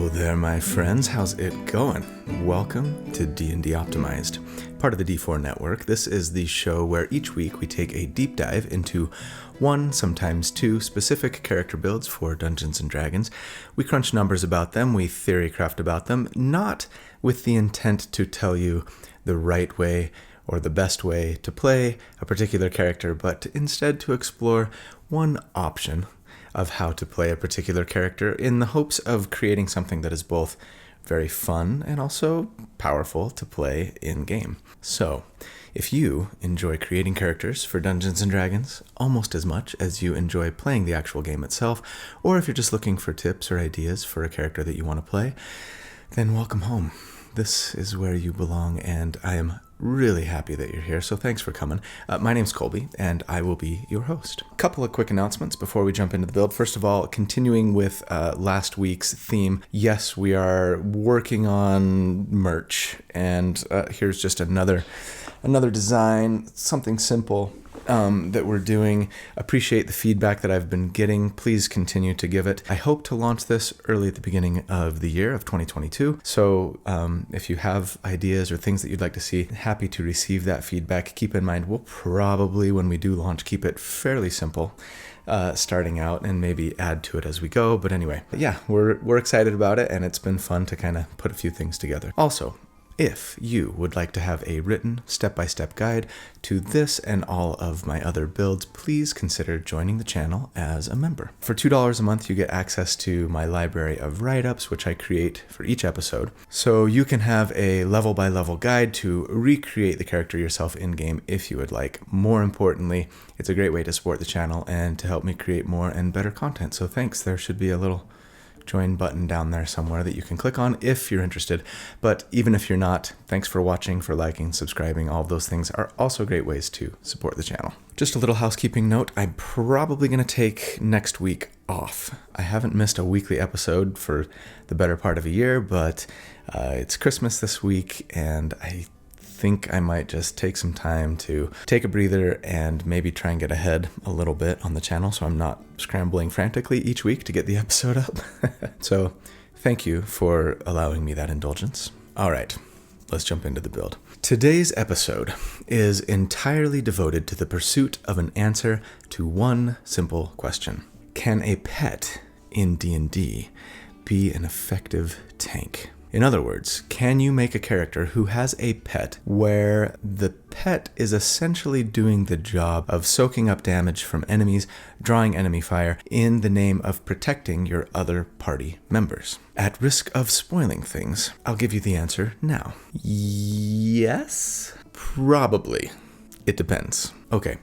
Hello there, my friends. How's it going? Welcome to D&D Optimized, part of the D4 network. This is the show where each week we take a deep dive into one, sometimes two, specific character builds for Dungeons & Dragons. We crunch numbers about them, we theorycraft about them, not with the intent to tell you the right way or the best way to play a particular character, but instead to explore one option of how to play a particular character in the hopes of creating something that is both very fun and also powerful to play in-game. So, if you enjoy creating characters for Dungeons & Dragons almost as much as you enjoy playing the actual game itself, or if you're just looking for tips or ideas for a character that you want to play, then welcome home. This is where you belong, and I am really happy that you're here, so thanks for coming. My name's Colby, and I will be your host. A couple of quick announcements before we jump into the build. First of all, continuing with last week's theme, yes, we are working on merch, and here's just another design, something simple that we're doing. Appreciate the feedback that I've been getting. Please continue to give it. I hope to launch this early at the beginning of the year of 2022. So if you have ideas or things that you'd like to see, happy to receive that feedback. Keep in mind, we'll probably, when we do launch, keep it fairly simple starting out and maybe add to it as we go. But anyway, yeah, we're excited about it, and it's been fun to kind of put a few things together. Also, if you would like to have a written step-by-step guide to this and all of my other builds, please consider joining the channel as a member. For $2 a month, you get access to my library of write-ups, which I create for each episode. So you can have a level-by-level guide to recreate the character yourself in-game if you would like. More importantly, it's a great way to support the channel and to help me create more and better content. So thanks. There should be a little join button down there somewhere that you can click on if you're interested. But even if you're not, thanks for watching, for liking, subscribing. All of those things are also great ways to support the channel. Just a little housekeeping note. I'm probably going to take next week off. I haven't missed a weekly episode for the better part of a year, but it's Christmas this week, and I think I might just take some time to take a breather and maybe try and get ahead a little bit on the channel so I'm not scrambling frantically each week to get the episode up. So thank you for allowing me that indulgence. All right, let's jump into the build. Today's episode is entirely devoted to the pursuit of an answer to one simple question. Can a pet in D&D be an effective tank? In other words, can you make a character who has a pet where the pet is essentially doing the job of soaking up damage from enemies, drawing enemy fire, in the name of protecting your other party members? At risk of spoiling things, I'll give you the answer now. Yes? Probably. It depends. Okay.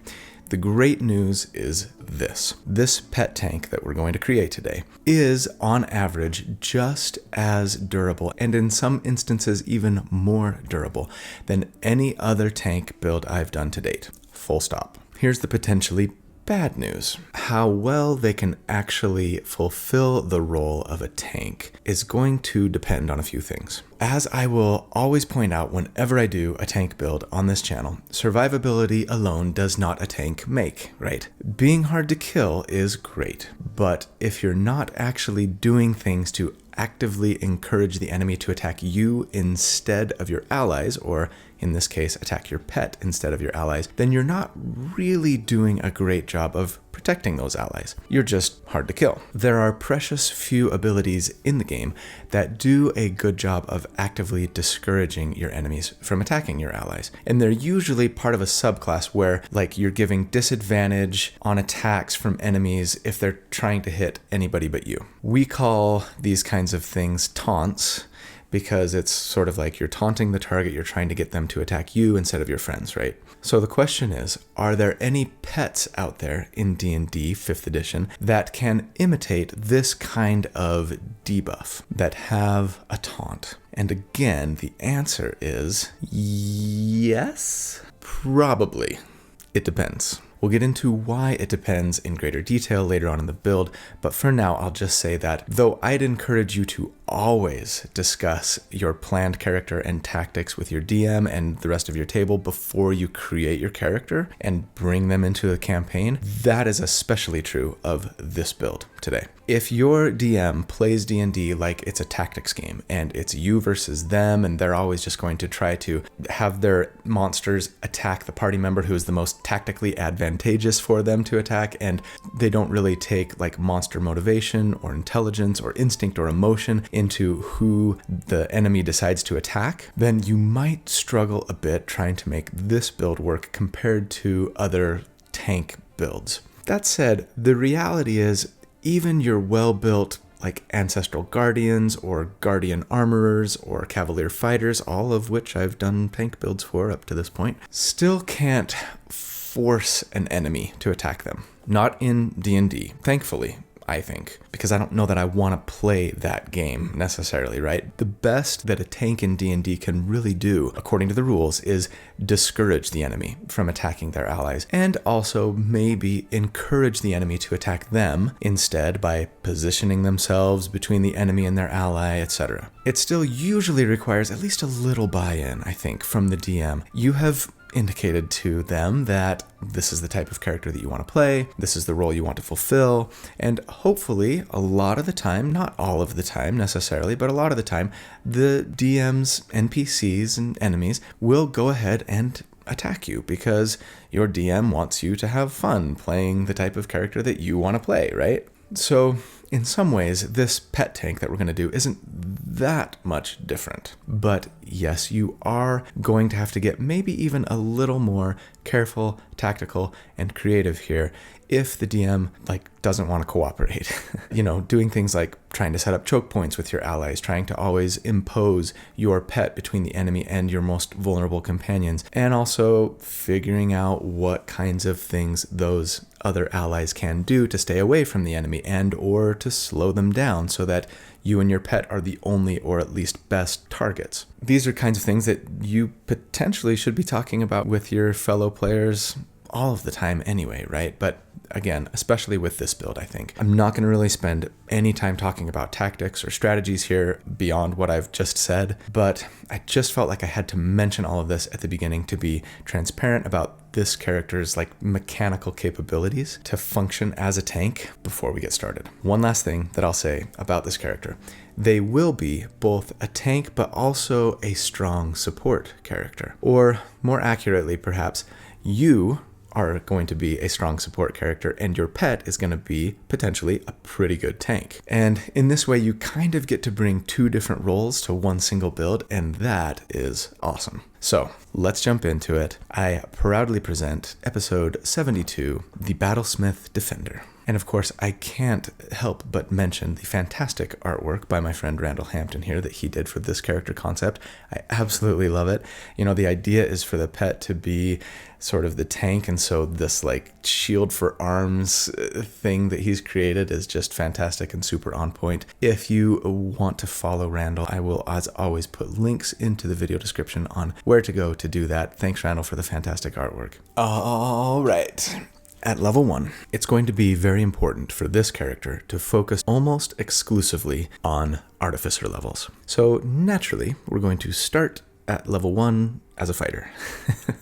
The great news is this. This pet tank that we're going to create today is, on average, just as durable, and in some instances even more durable, than any other tank build I've done to date. Full stop. Here's the potentially bad news. How well they can actually fulfill the role of a tank is going to depend on a few things. As I will always point out whenever I do a tank build on this channel, survivability alone does not a tank make, right? Being hard to kill is great, but if you're not actually doing things to actively encourage the enemy to attack you instead of your allies, or in this case, attack your pet instead of your allies, then you're not really doing a great job of protecting those allies. You're just hard to kill. There are precious few abilities in the game that do a good job of actively discouraging your enemies from attacking your allies. And they're usually part of a subclass where, like, you're giving disadvantage on attacks from enemies if they're trying to hit anybody but you. We call these kinds of things taunts, because it's sort of like you're taunting the target, you're trying to get them to attack you instead of your friends, right? So the question is, are there any pets out there in D&D 5th edition that can imitate this kind of debuff, that have a taunt? And again, the answer is yes, probably. It depends. We'll get into why it depends in greater detail later on in the build, but for now I'll just say that though I'd encourage you to always discuss your planned character and tactics with your DM and the rest of your table before you create your character and bring them into the campaign, that is especially true of this build today. if your DM plays D&D like it's a tactics game and it's you versus them, and they're always just going to try to have their monsters attack the party member who is the most tactically advantageous for them to attack, and they don't really take like monster motivation or intelligence or instinct or emotion into who the enemy decides to attack, then you might struggle a bit trying to make this build work compared to other tank builds. That said, the reality is even your well-built like Ancestral Guardians or Guardian Armorers or Cavalier Fighters, all of which I've done tank builds for up to this point, still can't force an enemy to attack them. Not in D&D, thankfully, I think, because I don't know that I want to play that game necessarily, right? The best that a tank in D&D can really do, according to the rules, is discourage the enemy from attacking their allies, and also maybe encourage the enemy to attack them instead by positioning themselves between the enemy and their ally, etc. It still usually requires at least a little buy-in, I think, from the DM. You have indicated to them that this is the type of character that you want to play, this is the role you want to fulfill, and hopefully a lot of the time, not all of the time necessarily, but a lot of the time, the DM's NPCs and enemies will go ahead and attack you because your DM wants you to have fun playing the type of character that you want to play, right? So in some ways, this pet tank that we're going to do isn't that much different. But yes, you are going to have to get maybe even a little more careful, tactical, and creative here if the DM doesn't want to cooperate. Doing things like trying to set up choke points with your allies, trying to always impose your pet between the enemy and your most vulnerable companions, and also figuring out what kinds of things those other allies can do to stay away from the enemy and or to slow them down so that you and your pet are the only or at least best targets. These are kinds of things that you potentially should be talking about with your fellow players all of the time anyway, right? But again, especially with this build, I think I'm not going to really spend any time talking about tactics or strategies here beyond what I've just said, but I just felt like I had to mention all of this at the beginning to be transparent about this character's mechanical capabilities to function as a tank before we get started. One last thing that I'll say about this character. They will be both a tank but also a strong support character. Or more accurately, perhaps, you are going to be a strong support character and your pet is going to be potentially a pretty good tank. And in this way, you kind of get to bring two different roles to one single build, and that is awesome. So let's jump into it. I proudly present episode 72, The Battlesmith Defender. And of course, I can't help but mention the fantastic artwork by my friend Randall Hampton here that he did for this character concept. I absolutely love it. The idea is for the pet to be sort of the tank, and so this shield for arms thing that he's created is just fantastic and super on point. If you want to follow Randall, I will, as always, put links into the video description on where to go to do that. Thanks, Randall, for the fantastic artwork. All right. At level 1, it's going to be very important for this character to focus almost exclusively on artificer levels. So naturally, we're going to start at level 1 as a fighter.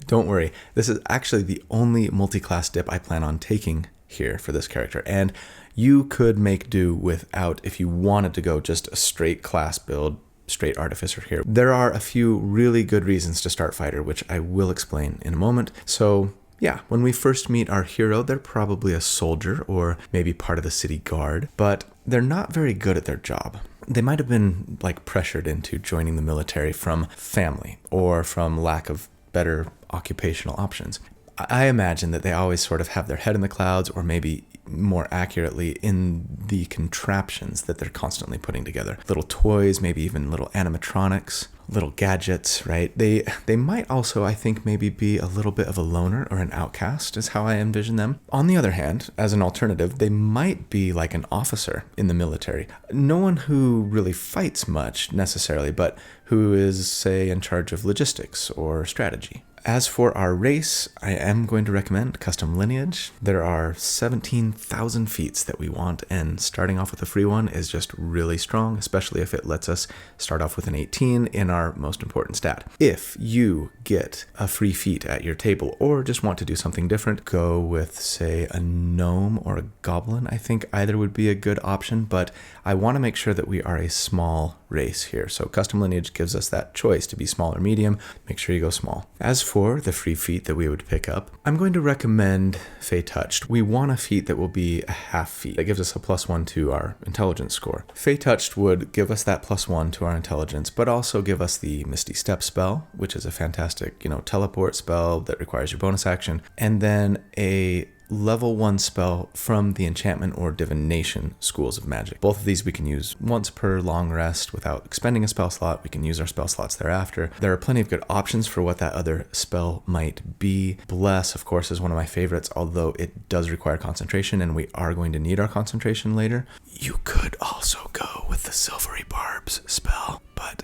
Don't worry, this is actually the only multi-class dip I plan on taking here for this character, and you could make do without if you wanted to go just a straight class build, straight artificer here. There are a few really good reasons to start fighter, which I will explain in a moment. So yeah, when we first meet our hero, they're probably a soldier or maybe part of the city guard, but they're not very good at their job. They might have been pressured into joining the military from family or from lack of better occupational options. I imagine that they always sort of have their head in the clouds, or maybe more accurately in the contraptions that they're constantly putting together. Little toys, maybe even little animatronics, little gadgets, right? They might also, I think, maybe be a little bit of a loner or an outcast is how I envision them. On the other hand, as an alternative, they might be like an officer in the military. No one who really fights much necessarily, but who is, say, in charge of logistics or strategy. As for our race, I am going to recommend custom lineage. There are 17,000 feats that we want, and starting off with a free one is just really strong, especially if it lets us start off with an 18 in our most important stat. If you get a free feat at your table or just want to do something different, go with, say, a gnome or a goblin. I think either would be a good option, but I want to make sure that we are a small race here. So custom lineage gives us that choice to be small or medium. Make sure you go small. As for the free feat that we would pick up, I'm going to recommend Fey Touched. We want a feat that will be a half feat. That gives us a +1 to our intelligence score. Fey Touched would give us that +1 to our intelligence, but also give us the Misty Step spell, which is a fantastic, teleport spell that requires your bonus action, and then a level 1 spell from the enchantment or divination schools of magic. Both of these we can use once per long rest without expending a spell slot. We can use our spell slots thereafter. There are plenty of good options for what that other spell might be. Bless, of course, is one of my favorites, although it does require concentration and we are going to need our concentration later. You could also go with the Silvery Barbs spell, but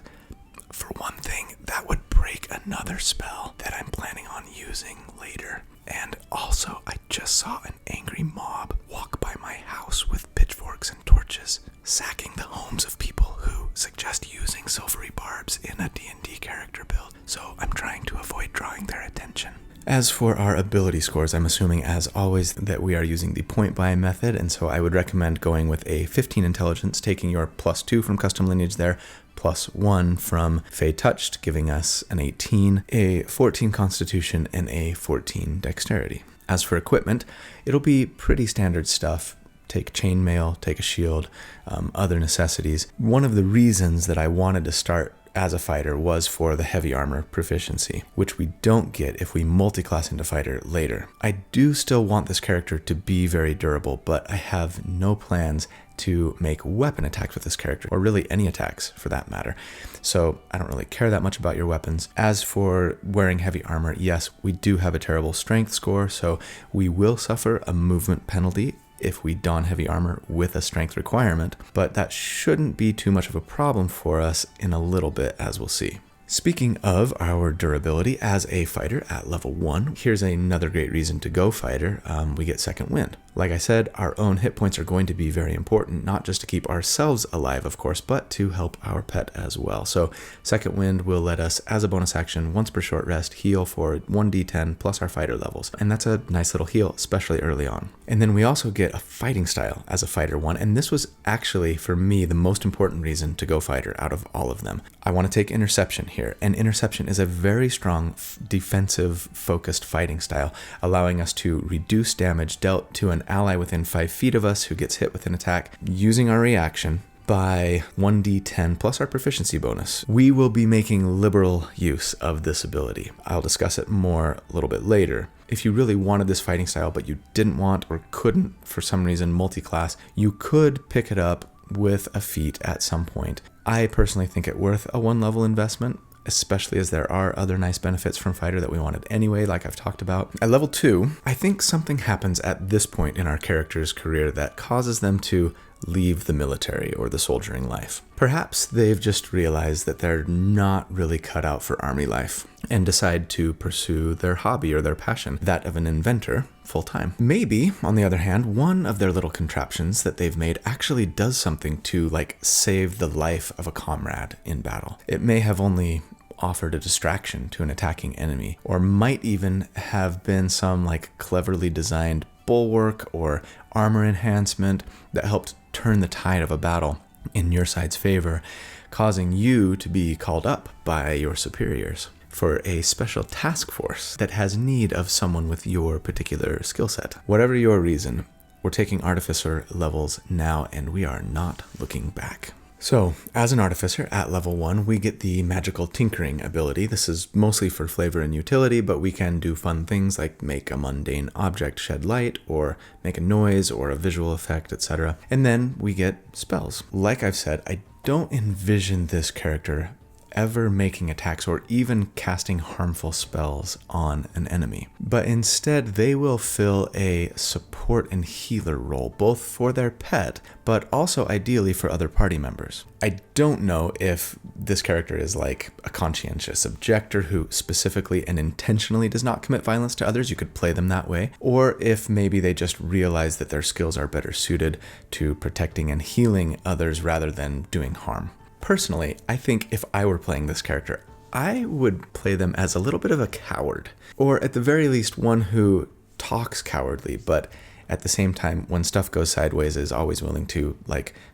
for one thing, that would break another spell that I'm planning on using later. And also, I just saw an angry mob walk by my house with pitchforks and torches, sacking the homes of people who suggest using Silvery Barbs in a D&D character build. So I'm trying to avoid drawing their attention. As for our ability scores, I'm assuming, as always, that we are using the point buy method, and so I would recommend going with a 15 intelligence, taking your +2 from custom lineage there, +1 from Fey Touched, giving us an 18, a 14 constitution, and a 14 dexterity. As for equipment, it'll be pretty standard stuff. Take chainmail, take a shield, other necessities. One of the reasons that I wanted to start as a fighter was for the heavy armor proficiency, which we don't get if we multi-class into fighter later. I do still want this character to be very durable, but I have no plans to make weapon attacks with this character, or really any attacks for that matter. So I don't really care that much about your weapons. As for wearing heavy armor, yes, we do have a terrible strength score, so we will suffer a movement penalty if we don heavy armor with a strength requirement, but that shouldn't be too much of a problem for us in a little bit, as we'll see. Speaking of our durability as a fighter at level 1, here's another great reason to go fighter. We get second wind. Like I said, our own hit points are going to be very important, not just to keep ourselves alive, of course, but to help our pet as well. So second wind will let us, as a bonus action, once per short rest, heal for 1d10 plus our fighter levels. And that's a nice little heal, especially early on. And then we also get a fighting style as a fighter one. And this was actually, for me, the most important reason to go fighter out of all of them. I want to take interception here. And interception is a very strong defensive focused fighting style, allowing us to reduce damage dealt to an ally within 5 feet of us who gets hit with an attack using our reaction by 1d10 plus our proficiency bonus. We will be making liberal use of this ability. I'll discuss it more a little bit later. If you really wanted this fighting style but you didn't want or couldn't for some reason multi-class, you could pick it up with a feat at some point. I personally think it worth a 1-level investment, especially as there are other nice benefits from fighter that we wanted anyway, like I've talked about. At level 2, I think something happens at this point in our character's career that causes them to leave the military or the soldiering life. Perhaps they've just realized that they're not really cut out for army life and decide to pursue their hobby or their passion, that of an inventor, full-time. Maybe, on the other hand, one of their little contraptions that they've made actually does something to, save the life of a comrade in battle. It may have only offered a distraction to an attacking enemy, or might even have been some, cleverly designed bulwark or armor enhancement that helped turn the tide of a battle in your side's favor, causing you to be called up by your superiors for a special task force that has need of someone with your particular skill set. Whatever your reason, we're taking artificer levels now and we are not looking back. So, as an artificer at level 1, we get the magical tinkering ability. This is mostly for flavor and utility, but we can do fun things like make a mundane object shed light, or make a noise, or a visual effect, etc. And then we get spells. Like I've said, I don't envision this character ever making attacks or even casting harmful spells on an enemy. But instead, they will fill a support and healer role, both for their pet, but also ideally for other party members. I don't know if this character is like a conscientious objector who specifically and intentionally does not commit violence to others. You could play them that way. Or if maybe they just realize that their skills are better suited to protecting and healing others rather than doing harm. Personally, I think if I were playing this character, I would play them as a little bit of a coward, or at the very least one who talks cowardly, but at the same time, when stuff goes sideways, is always willing to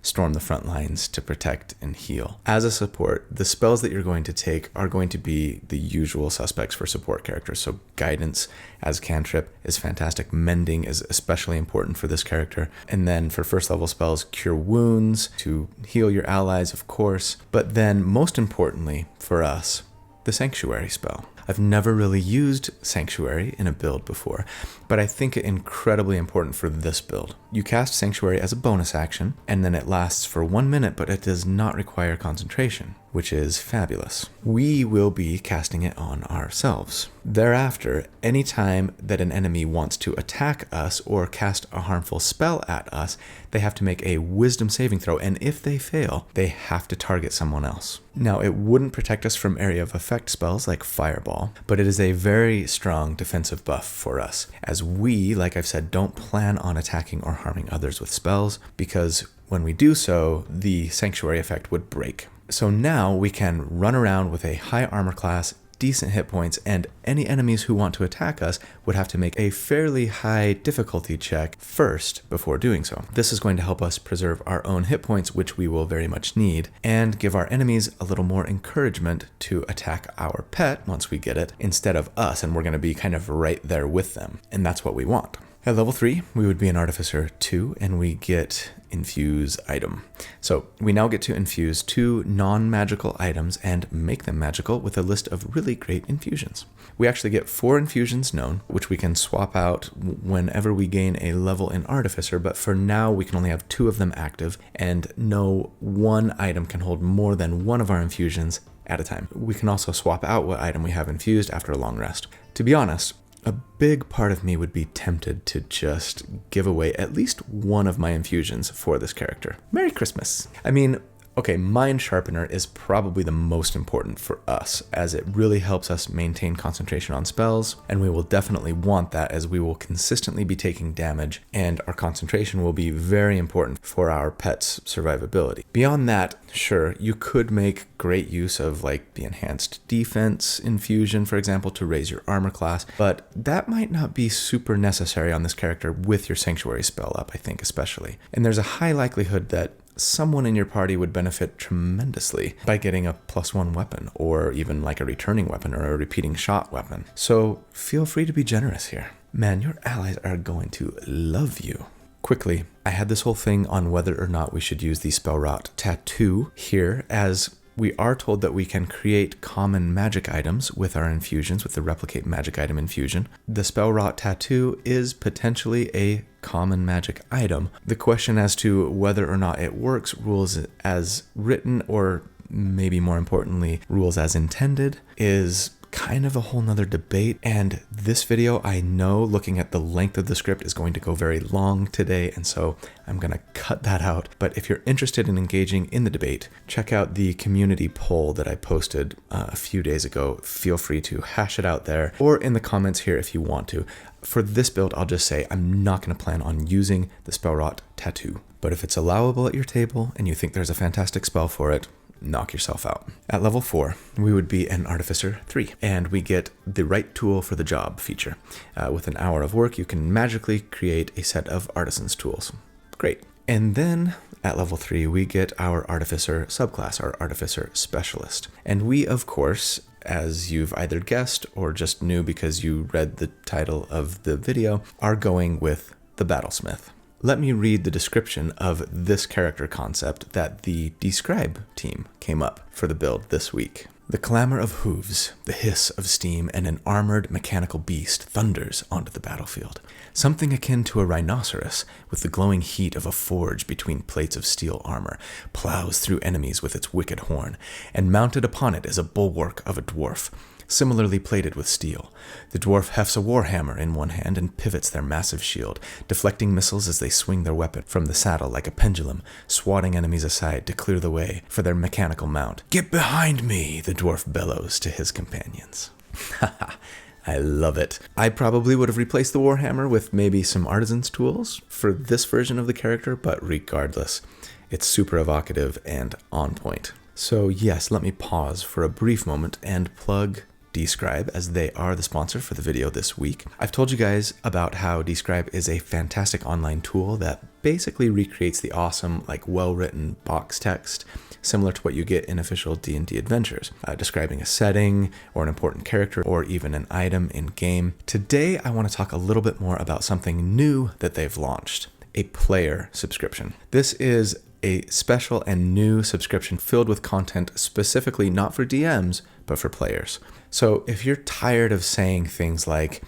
storm the front lines to protect and heal. As a support, the spells that you're going to take are going to be the usual suspects for support characters. So guidance as cantrip is fantastic. Mending is especially important for this character. And then for first level spells, cure wounds to heal your allies, of course. But then most importantly for us, the sanctuary spell. I've never really used Sanctuary in a build before, but I think it's incredibly important for this build. You cast Sanctuary as a bonus action, and then it lasts for 1 minute, but it does not require concentration, which is fabulous. We will be casting it on ourselves. Thereafter, anytime that an enemy wants to attack us or cast a harmful spell at us, they have to make a wisdom saving throw, and if they fail, they have to target someone else. Now, it wouldn't protect us from area of effect spells like Fireball, but it is a very strong defensive buff for us, as we, like I've said, don't plan on attacking or harming others with spells, because when we do so, the Sanctuary effect would break. So now we can run around with a high armor class, decent hit points, and any enemies who want to attack us would have to make a fairly high difficulty check first before doing so. This is going to help us preserve our own hit points, which we will very much need, and give our enemies a little more encouragement to attack our pet once we get it, instead of us, and we're going to be kind of right there with them, and that's what we want. At level 3, we would be an Artificer 2, and we get Infuse item. So we now get to infuse 2 non-magical items and make them magical with a list of really great infusions. We actually get 4 infusions known, which we can swap out whenever we gain a level in Artificer, but for now we can only have 2 of them active, and no one item can hold more than 1 of our infusions at a time. We can also swap out what item we have infused after a long rest. To be honest, a big part of me would be tempted to just give away at least 1 of my infusions for this character. Merry Christmas! I mean, okay, Mind Sharpener is probably the most important for us, as it really helps us maintain concentration on spells, and we will definitely want that as we will consistently be taking damage, and our concentration will be very important for our pet's survivability. Beyond that, sure, you could make great use of the enhanced defense infusion, for example, to raise your armor class, but that might not be super necessary on this character with your Sanctuary spell up, I think, especially. And there's a high likelihood that someone in your party would benefit tremendously by getting a +1 weapon, or even a returning weapon or a repeating shot weapon. So feel free to be generous here. Man, your allies are going to love you. Quickly, I had this whole thing on whether or not we should use the Spell Rot Tattoo here, as we are told that we can create common magic items with our infusions, with the Replicate Magic Item infusion. The Spell Rot Tattoo is potentially a common magic item. The question as to whether or not it works, rules as written, or maybe more importantly, rules as intended, is kind of a whole nother debate, and this video, I know, looking at the length of the script, is going to go very long today, and so I'm gonna cut that out. But if you're interested in engaging in the debate, check out the community poll that I posted a few days ago. Feel free to hash it out there, or in the comments here if you want to. For this build, I'll just say I'm not going to plan on using the Spell Rot Tattoo, but if it's allowable at your table and you think there's a fantastic spell for it, knock yourself out. At level 4, we would be an Artificer 3, and we get the right tool for the job feature. With an hour of work, you can magically create a set of Artisan's tools. Great. And then at level 3, we get our Artificer subclass, our Artificer Specialist. And we, of course, as you've either guessed or just knew because you read the title of the video, are going with the Battlesmith. Let me read the description of this character concept that the dScryb team came up for the build this week. The clamor of hooves, the hiss of steam, and an armored mechanical beast thunders onto the battlefield. Something akin to a rhinoceros, with the glowing heat of a forge between plates of steel armor, plows through enemies with its wicked horn, and mounted upon it is a bulwark of a dwarf, similarly plated with steel. The dwarf hefts a warhammer in one hand and pivots their massive shield, deflecting missiles as they swing their weapon from the saddle like a pendulum, swatting enemies aside to clear the way for their mechanical mount. "Get behind me!" the dwarf bellows to his companions. Haha, I love it. I probably would have replaced the warhammer with maybe some artisan's tools for this version of the character, but regardless, it's super evocative and on point. So yes, let me pause for a brief moment and plug dScryb, as they are the sponsor for the video this week. I've told you guys about how dScryb is a fantastic online tool that basically recreates the awesome, well-written box text, similar to what you get in official D&D adventures, describing a setting or an important character or even an item in game. Today, I want to talk a little bit more about something new that they've launched, a player subscription. This is a special and new subscription filled with content specifically not for DMs, but for players. So if you're tired of saying things like,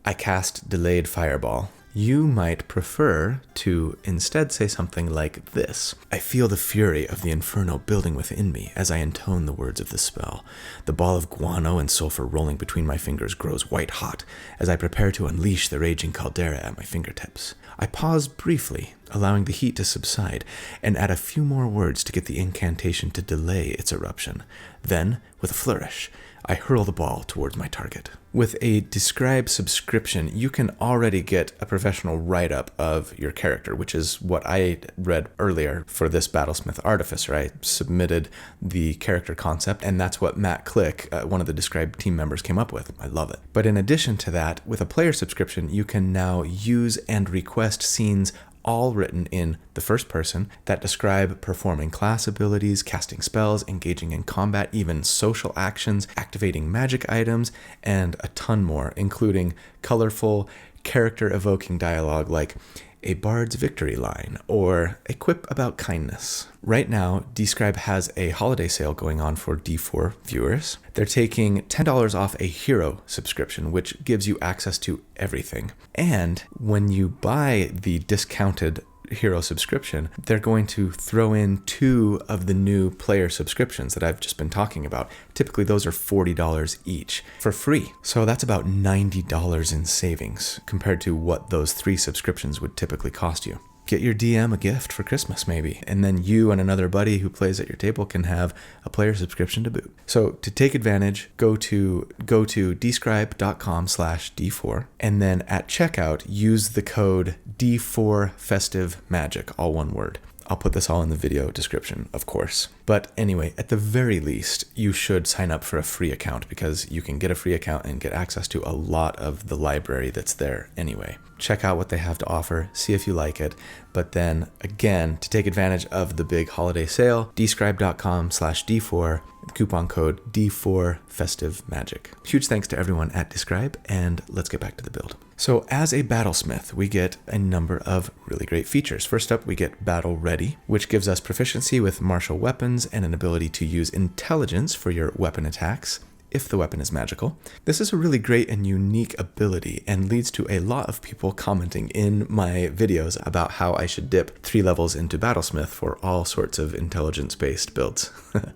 "I cast delayed fireball," you might prefer to instead say something like this: "I feel the fury of the inferno building within me as I intone the words of the spell. The ball of guano and sulfur rolling between my fingers grows white hot as I prepare to unleash the raging caldera at my fingertips. I pause briefly, allowing the heat to subside, and add a few more words to get the incantation to delay its eruption. Then, with a flourish, I hurl the ball towards my target." With a dScryb subscription, you can already get a professional write-up of your character, which is what I read earlier for this Battlesmith Artificer. I submitted the character concept, and that's what Matt Click, one of the dScryb team members, came up with. I love it. But in addition to that, with a player subscription, you can now use and request scenes all written in the first person that describe performing class abilities, casting spells, engaging in combat, even social actions, activating magic items, and a ton more, including colorful, character-evoking dialogue like a bard's victory line or a quip about kindness. Right now, dScryb has a holiday sale going on for D4 viewers. They're taking $10 off a hero subscription, which gives you access to everything. And when you buy the discounted hero subscription, they're going to throw in 2 of the new player subscriptions that I've just been talking about. Typically, those are $40 each for free. So that's about $90 in savings compared to what those 3 subscriptions would typically cost you. Get your DM a gift for Christmas maybe, and then you and another buddy who plays at your table can have a player subscription to boot. So to take advantage, go to dScryb.com/D4, and then at checkout, use the code D4FestiveMagic, all one word. I'll put this all in the video description, of course. But anyway, at the very least, you should sign up for a free account because you can get a free account and get access to a lot of the library that's there anyway. Check out what they have to offer, see if you like it. But then again, to take advantage of the big holiday sale, dScryb.com/D4, coupon code D4FestiveMagic. Huge thanks to everyone at dScryb, and let's get back to the build. So as a battlesmith, we get a number of really great features. First up, we get Battle Ready, which gives us proficiency with martial weapons and an ability to use intelligence for your weapon attacks, if the weapon is magical. This is a really great and unique ability and leads to a lot of people commenting in my videos about how I should dip 3 levels into Battlesmith for all sorts of intelligence-based builds.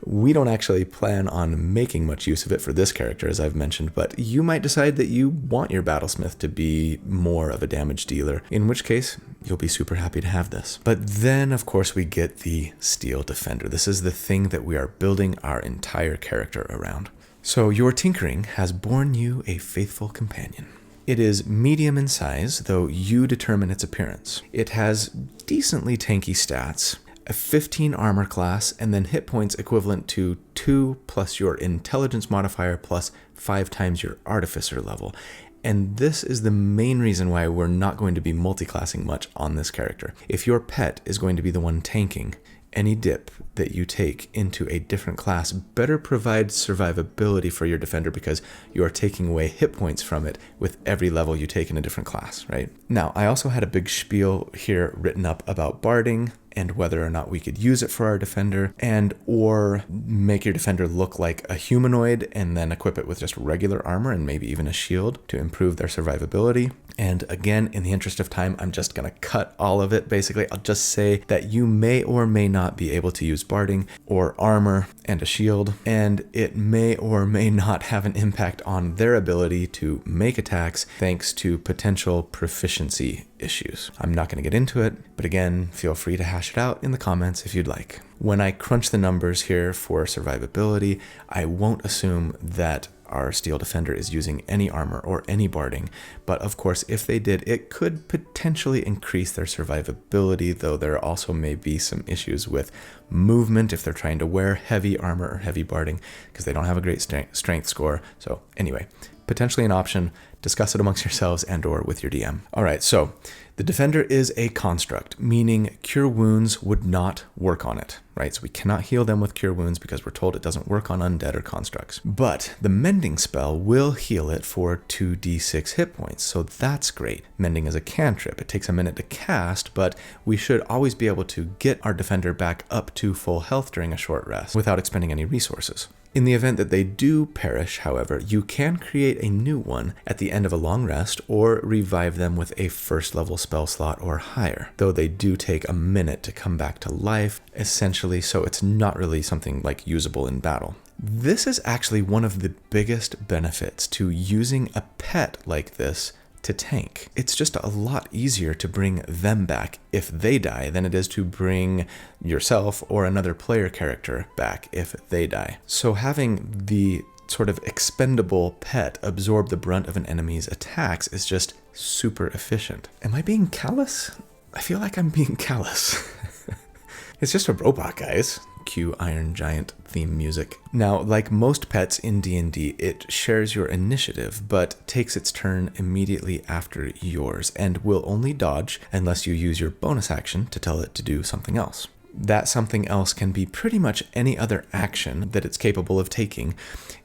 We don't actually plan on making much use of it for this character, as I've mentioned, but you might decide that you want your Battlesmith to be more of a damage dealer, in which case you'll be super happy to have this. But then, of course, we get the Steel Defender. This is the thing that we are building our entire character around. So your tinkering has borne you a faithful companion. It is medium in size, though you determine its appearance. It has decently tanky stats, a 15 armor class, and then hit points equivalent to 2 plus your intelligence modifier plus 5 times your artificer level. And this is the main reason why we're not going to be multiclassing much on this character. If your pet is going to be the one tanking, any dip that you take into a different class better provides survivability for your defender because you are taking away hit points from it with every level you take in a different class, right? Now, I also had a big spiel here written up about barding and whether or not we could use it for our defender and or make your defender look like a humanoid and then equip it with just regular armor and maybe even a shield to improve their survivability. And again, in the interest of time, I'm just going to cut all of it. Basically, I'll just say that you may or may not be able to use barding or armor and a shield, and it may or may not have an impact on their ability to make attacks thanks to potential proficiency issues. I'm not going to get into it, but again, feel free to hash it out in the comments if you'd like. When I crunch the numbers here for survivability, I won't assume that our Steel Defender is using any armor or any barding, but of course if they did, it could potentially increase their survivability, though there also may be some issues with movement if they're trying to wear heavy armor or heavy barding because they don't have a great strength score. So anyway, potentially an option. Discuss it amongst yourselves and or with your DM. All right, so the Defender is a construct, meaning Cure Wounds would not work on it, right? So we cannot heal them with Cure Wounds because we're told it doesn't work on undead or constructs. But the Mending spell will heal it for 2d6 hit points, so that's great. Mending is a cantrip. It takes a minute to cast, but we should always be able to get our Defender back up to full health during a short rest without expending any resources. In the event that they do perish, however, you can create a new one at the end of a long rest or revive them with a first level spell slot or higher, though they do take a minute to come back to life, essentially, so it's not really something like usable in battle. This is actually one of the biggest benefits to using a pet like this to tank. It's just a lot easier to bring them back if they die than it is to bring yourself or another player character back if they die. So having the sort of expendable pet absorb the brunt of an enemy's attacks is just super efficient. Am I being callous? I feel like I'm being callous. It's just a robot, guys. Cue Iron Giant theme music. Now, like most pets in D&D, it shares your initiative, but takes its turn immediately after yours, and will only dodge unless you use your bonus action to tell it to do something else. That something else can be pretty much any other action that it's capable of taking,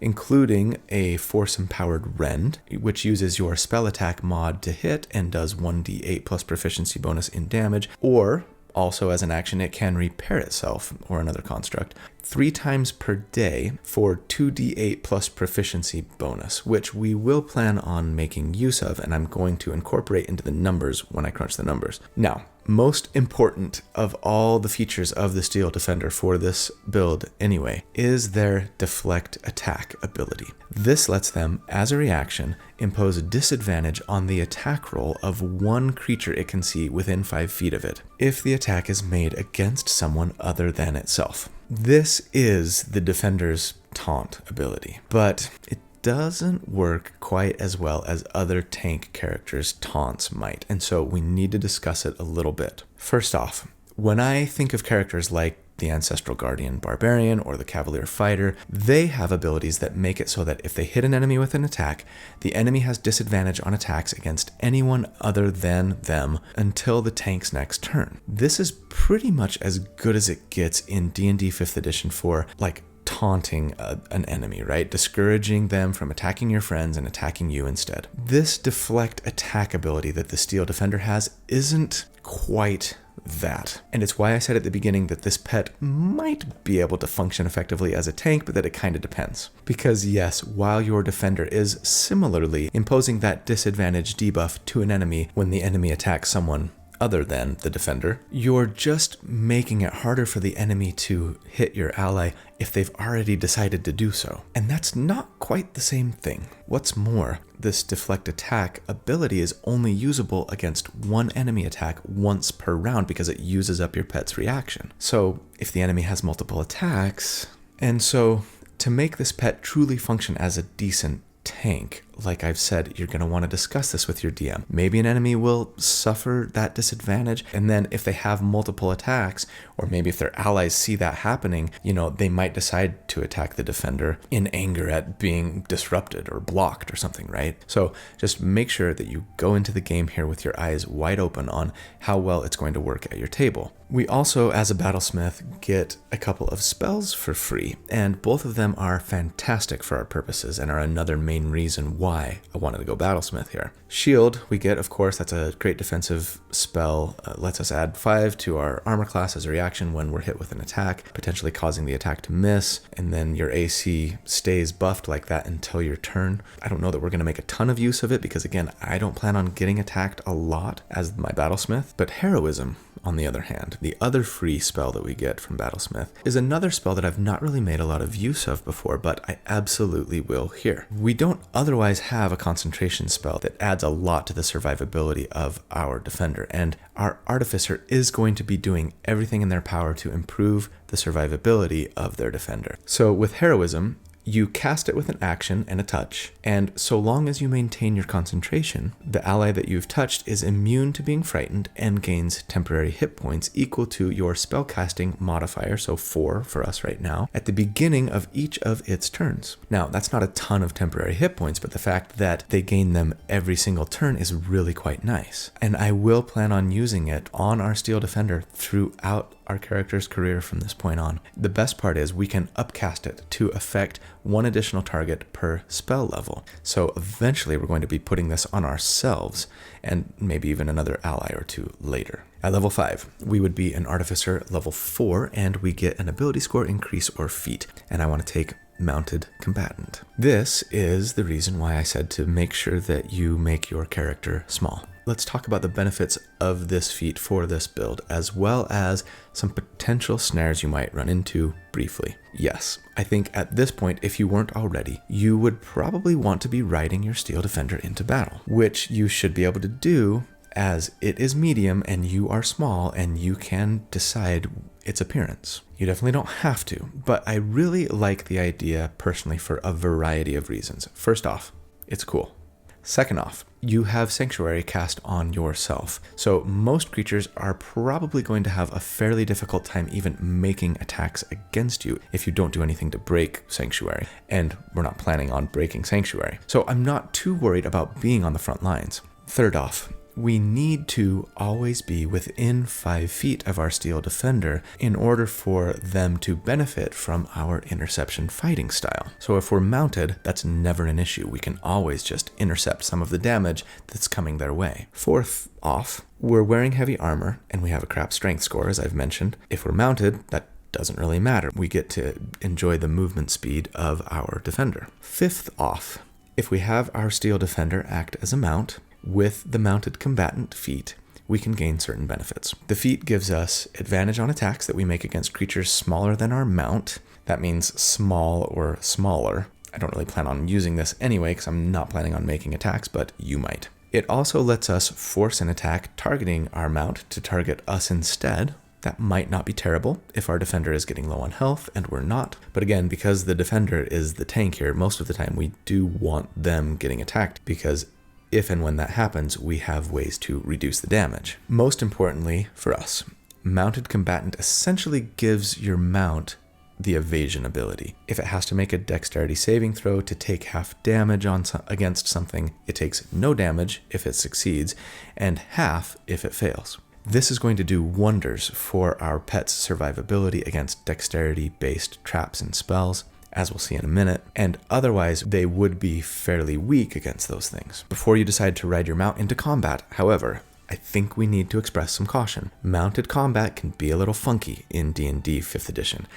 including a Force-empowered Rend, which uses your spell attack mod to hit and does 1d8 plus proficiency bonus in damage, or also, as an action, it can repair itself, or another construct, 3 times per day for 2d8 plus proficiency bonus, which we will plan on making use of, and I'm going to incorporate into the numbers when I crunch the numbers. Now, most important of all the features of the Steel Defender for this build anyway, is their deflect attack ability. This lets them, as a reaction, impose a disadvantage on the attack roll of one creature it can see within 5 feet of it, if the attack is made against someone other than itself. This is the Defender's taunt ability, but it doesn't work quite as well as other tank characters' taunts might, and so we need to discuss it a little bit. First off, when I think of characters like the Ancestral Guardian Barbarian or the Cavalier Fighter, they have abilities that make it so that if they hit an enemy with an attack, the enemy has disadvantage on attacks against anyone other than them until the tank's next turn. This is pretty much as good as it gets in D&D 5th edition for, like, taunting an enemy, right? Discouraging them from attacking your friends and attacking you instead. This deflect attack ability that the Steel Defender has isn't quite that. And it's why I said at the beginning that this pet might be able to function effectively as a tank, but that it kind of depends. Because yes, while your defender is similarly imposing that disadvantage debuff to an enemy when the enemy attacks someone other than the defender, you're just making it harder for the enemy to hit your ally if they've already decided to do so. And that's not quite the same thing. What's more, this deflect attack ability is only usable against one enemy attack once per round because it uses up your pet's reaction. So if the enemy has multiple attacks, and so to make this pet truly function as a decent tank, like I've said, you're going to want to discuss this with your DM. Maybe an enemy will suffer that disadvantage, and then if they have multiple attacks, or maybe if their allies see that happening, they might decide to attack the defender in anger at being disrupted or blocked or something, right? So just make sure that you go into the game here with your eyes wide open on how well it's going to work at your table. We also, as a battlesmith, get a couple of spells for free, and both of them are fantastic for our purposes and are another main reason why I wanted to go battlesmith here. Shield, we get, of course, that's a great defensive spell, lets us add 5 to our armor class as a reaction when we're hit with an attack, potentially causing the attack to miss, and then your AC stays buffed like that until your turn. I don't know that we're going to make a ton of use of it because, again, I don't plan on getting attacked a lot as my battlesmith, but Heroism, on the other hand, the other free spell that we get from Battlesmith, is another spell that I've not really made a lot of use of before, but I absolutely will here. We don't otherwise have a concentration spell that adds a lot to the survivability of our defender, and our Artificer is going to be doing everything in their power to improve the survivability of their defender. So with Heroism, you cast it with an action and a touch, and so long as you maintain your concentration, the ally that you've touched is immune to being frightened and gains temporary hit points equal to your spellcasting modifier, so 4 for us right now, at the beginning of each of its turns. Now, that's not a ton of temporary hit points, but the fact that they gain them every single turn is really quite nice. And I will plan on using it on our Steel Defender throughout our character's career from this point on. The best part is we can upcast it to affect 1 additional target per spell level. So eventually we're going to be putting this on ourselves and maybe even another ally or 2 later. At level 5, we would be an Artificer level 4, and we get an ability score increase or feat. And I want to take Mounted Combatant. This is the reason why I said to make sure that you make your character small. Let's talk about the benefits of this feat for this build, as well as some potential snares you might run into briefly. Yes, I think at this point, if you weren't already, you would probably want to be riding your Steel Defender into battle, which you should be able to do as it is medium and you are small and you can decide its appearance. You definitely don't have to, but I really like the idea personally for a variety of reasons. First off, it's cool. Second off, you have Sanctuary cast on yourself, so most creatures are probably going to have a fairly difficult time even making attacks against you if you don't do anything to break Sanctuary, and we're not planning on breaking Sanctuary. So I'm not too worried about being on the front lines. Third off, we need to always be within 5 feet of our Steel Defender in order for them to benefit from our interception fighting style. So if we're mounted, that's never an issue. We can always just intercept some of the damage that's coming their way. Fourth off, we're wearing heavy armor and we have a crap strength score, as I've mentioned. If we're mounted, that doesn't really matter. We get to enjoy the movement speed of our defender. Fifth off, if we have our Steel Defender act as a mount, with the Mounted Combatant feat, we can gain certain benefits. The feat gives us advantage on attacks that we make against creatures smaller than our mount. That means small or smaller. I don't really plan on using this anyway because I'm not planning on making attacks, but you might. It also lets us force an attack targeting our mount to target us instead. That might not be terrible if our defender is getting low on health and we're not. But again, because the defender is the tank here, most of the time we do want them getting attacked because if and when that happens, we have ways to reduce the damage. Most importantly for us, Mounted Combatant essentially gives your mount the evasion ability. If it has to make a dexterity saving throw to take half damage against something, it takes no damage if it succeeds and half if it fails. This is going to do wonders for our pet's survivability against dexterity-based traps and spells, as we'll see in a minute, and otherwise they would be fairly weak against those things. Before you decide to ride your mount into combat, however, I think we need to express some caution. Mounted combat can be a little funky in D&D 5th edition,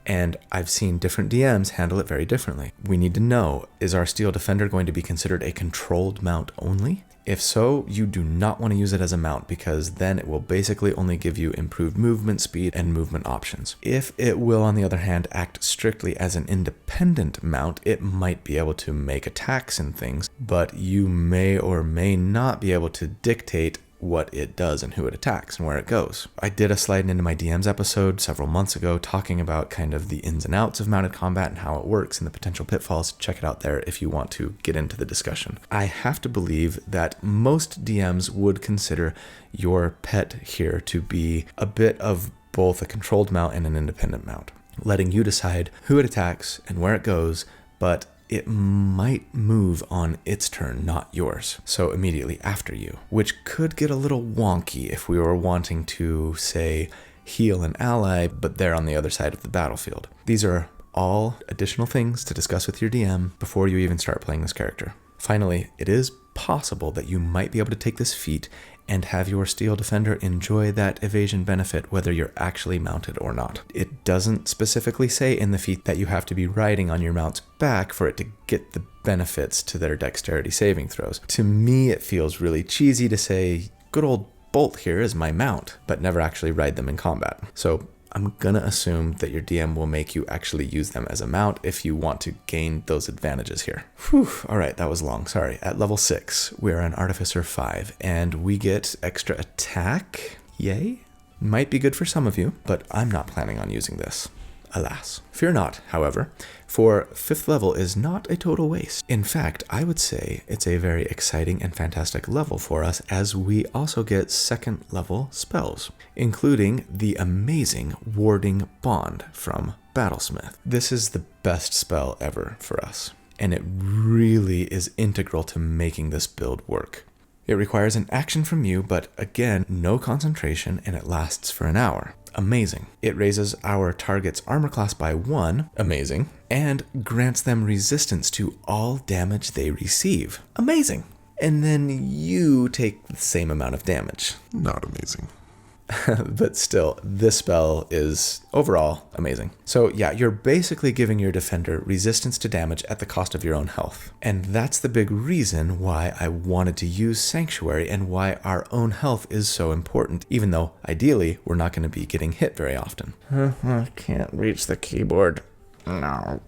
and I've seen different DMs handle it very differently. We need to know, is our Steel Defender going to be considered a controlled mount only? If so, you do not want to use it as a mount because then it will basically only give you improved movement speed and movement options. If it will, on the other hand, act strictly as an independent mount, it might be able to make attacks and things, but you may or may not be able to dictate what it does and who it attacks and where it goes. I did a slide into my DMs episode several months ago talking about kind of the ins and outs of mounted combat and how it works and the potential pitfalls. Check it out there if you want to get into the discussion. I have to believe that most DMs would consider your pet here to be a bit of both a controlled mount and an independent mount, letting you decide who it attacks and where it goes, but it might move on its turn, not yours, so immediately after you, which could get a little wonky if we were wanting to, say, heal an ally, but they're on the other side of the battlefield. These are all additional things to discuss with your DM before you even start playing this character. Finally, it is possible that you might be able to take this feat and have your Steel Defender enjoy that evasion benefit whether you're actually mounted or not. It doesn't specifically say in the feat that you have to be riding on your mount's back for it to get the benefits to their dexterity saving throws. To me, it feels really cheesy to say, good old Bolt here is my mount, but never actually ride them in combat. So I'm gonna assume that your DM will make you actually use them as a mount if you want to gain those advantages here. Whew, all right, that was long, sorry. At level 6, we're an Artificer 5, and we get extra attack, yay? Might be good for some of you, but I'm not planning on using this. Alas. Fear not, however, for 5th level is not a total waste. In fact, I would say it's a very exciting and fantastic level for us as we also get 2nd level spells, including the amazing Warding Bond from Battlesmith. This is the best spell ever for us, and it really is integral to making this build work. It requires an action from you, but again, no concentration, and it lasts for an hour. Amazing. It raises our target's armor class by 1, amazing, and grants them resistance to all damage they receive. Amazing. And then you take the same amount of damage. Not amazing. But still, this spell is overall amazing. So yeah, you're basically giving your defender resistance to damage at the cost of your own health. And that's the big reason why I wanted to use Sanctuary and why our own health is so important, even though ideally we're not going to be getting hit very often. I can't reach the keyboard. No.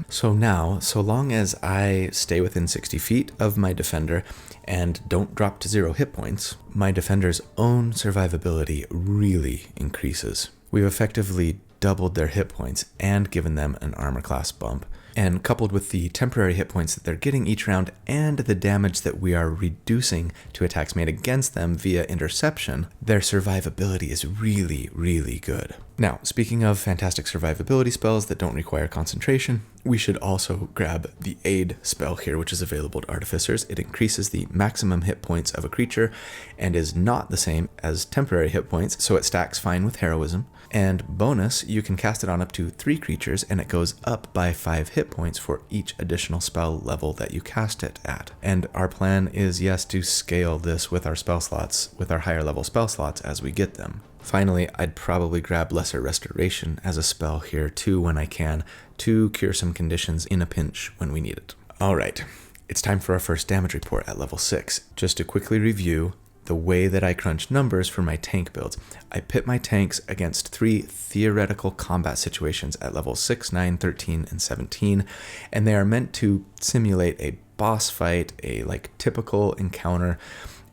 So now, so long as I stay within 60 feet of my defender and don't drop to 0 hit points, my defender's own survivability really increases. We've effectively doubled their hit points and given them an armor class bump. And coupled with the temporary hit points that they're getting each round and the damage that we are reducing to attacks made against them via interception, their survivability is really, really good. Now, speaking of fantastic survivability spells that don't require concentration, we should also grab the Aid spell here, which is available to Artificers. It increases the maximum hit points of a creature and is not the same as temporary hit points, so it stacks fine with Heroism. And bonus, you can cast it on up to 3 creatures and it goes up by 5 hit points for each additional spell level that you cast it at. And our plan is, yes, to scale this with our spell slots, with our higher level spell slots as we get them. Finally, I'd probably grab Lesser Restoration as a spell here too when I can, to cure some conditions in a pinch when we need it. Alright, it's time for our first damage report at level 6. Just to quickly review the way that I crunch numbers for my tank builds. I pit my tanks against 3 theoretical combat situations at levels 6, 9, 13, and 17, and they are meant to simulate a boss fight, a typical encounter,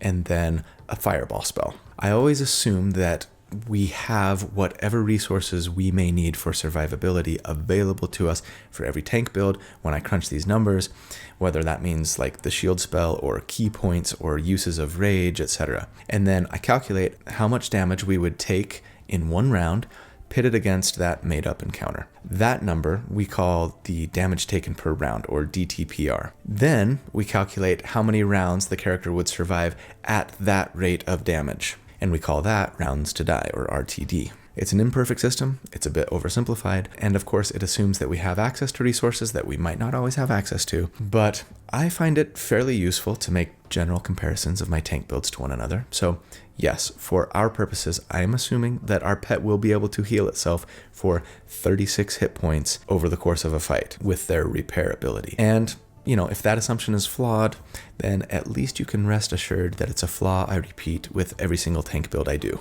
and then a fireball spell. I always assume that we have whatever resources we may need for survivability available to us for every tank build when I crunch these numbers, whether that means the shield spell or key points or uses of rage, etc. And then I calculate how much damage we would take in one round pitted against that made-up encounter. That number we call the damage taken per round, or DTPR. Then we calculate how many rounds the character would survive at that rate of damage, and we call that rounds to die, or RTD. It's an imperfect system, it's a bit oversimplified, and of course it assumes that we have access to resources that we might not always have access to, but I find it fairly useful to make general comparisons of my tank builds to one another. So yes, for our purposes, I am assuming that our pet will be able to heal itself for 36 hit points over the course of a fight with their repair ability. And if that assumption is flawed, then at least you can rest assured that it's a flaw I repeat with every single tank build I do.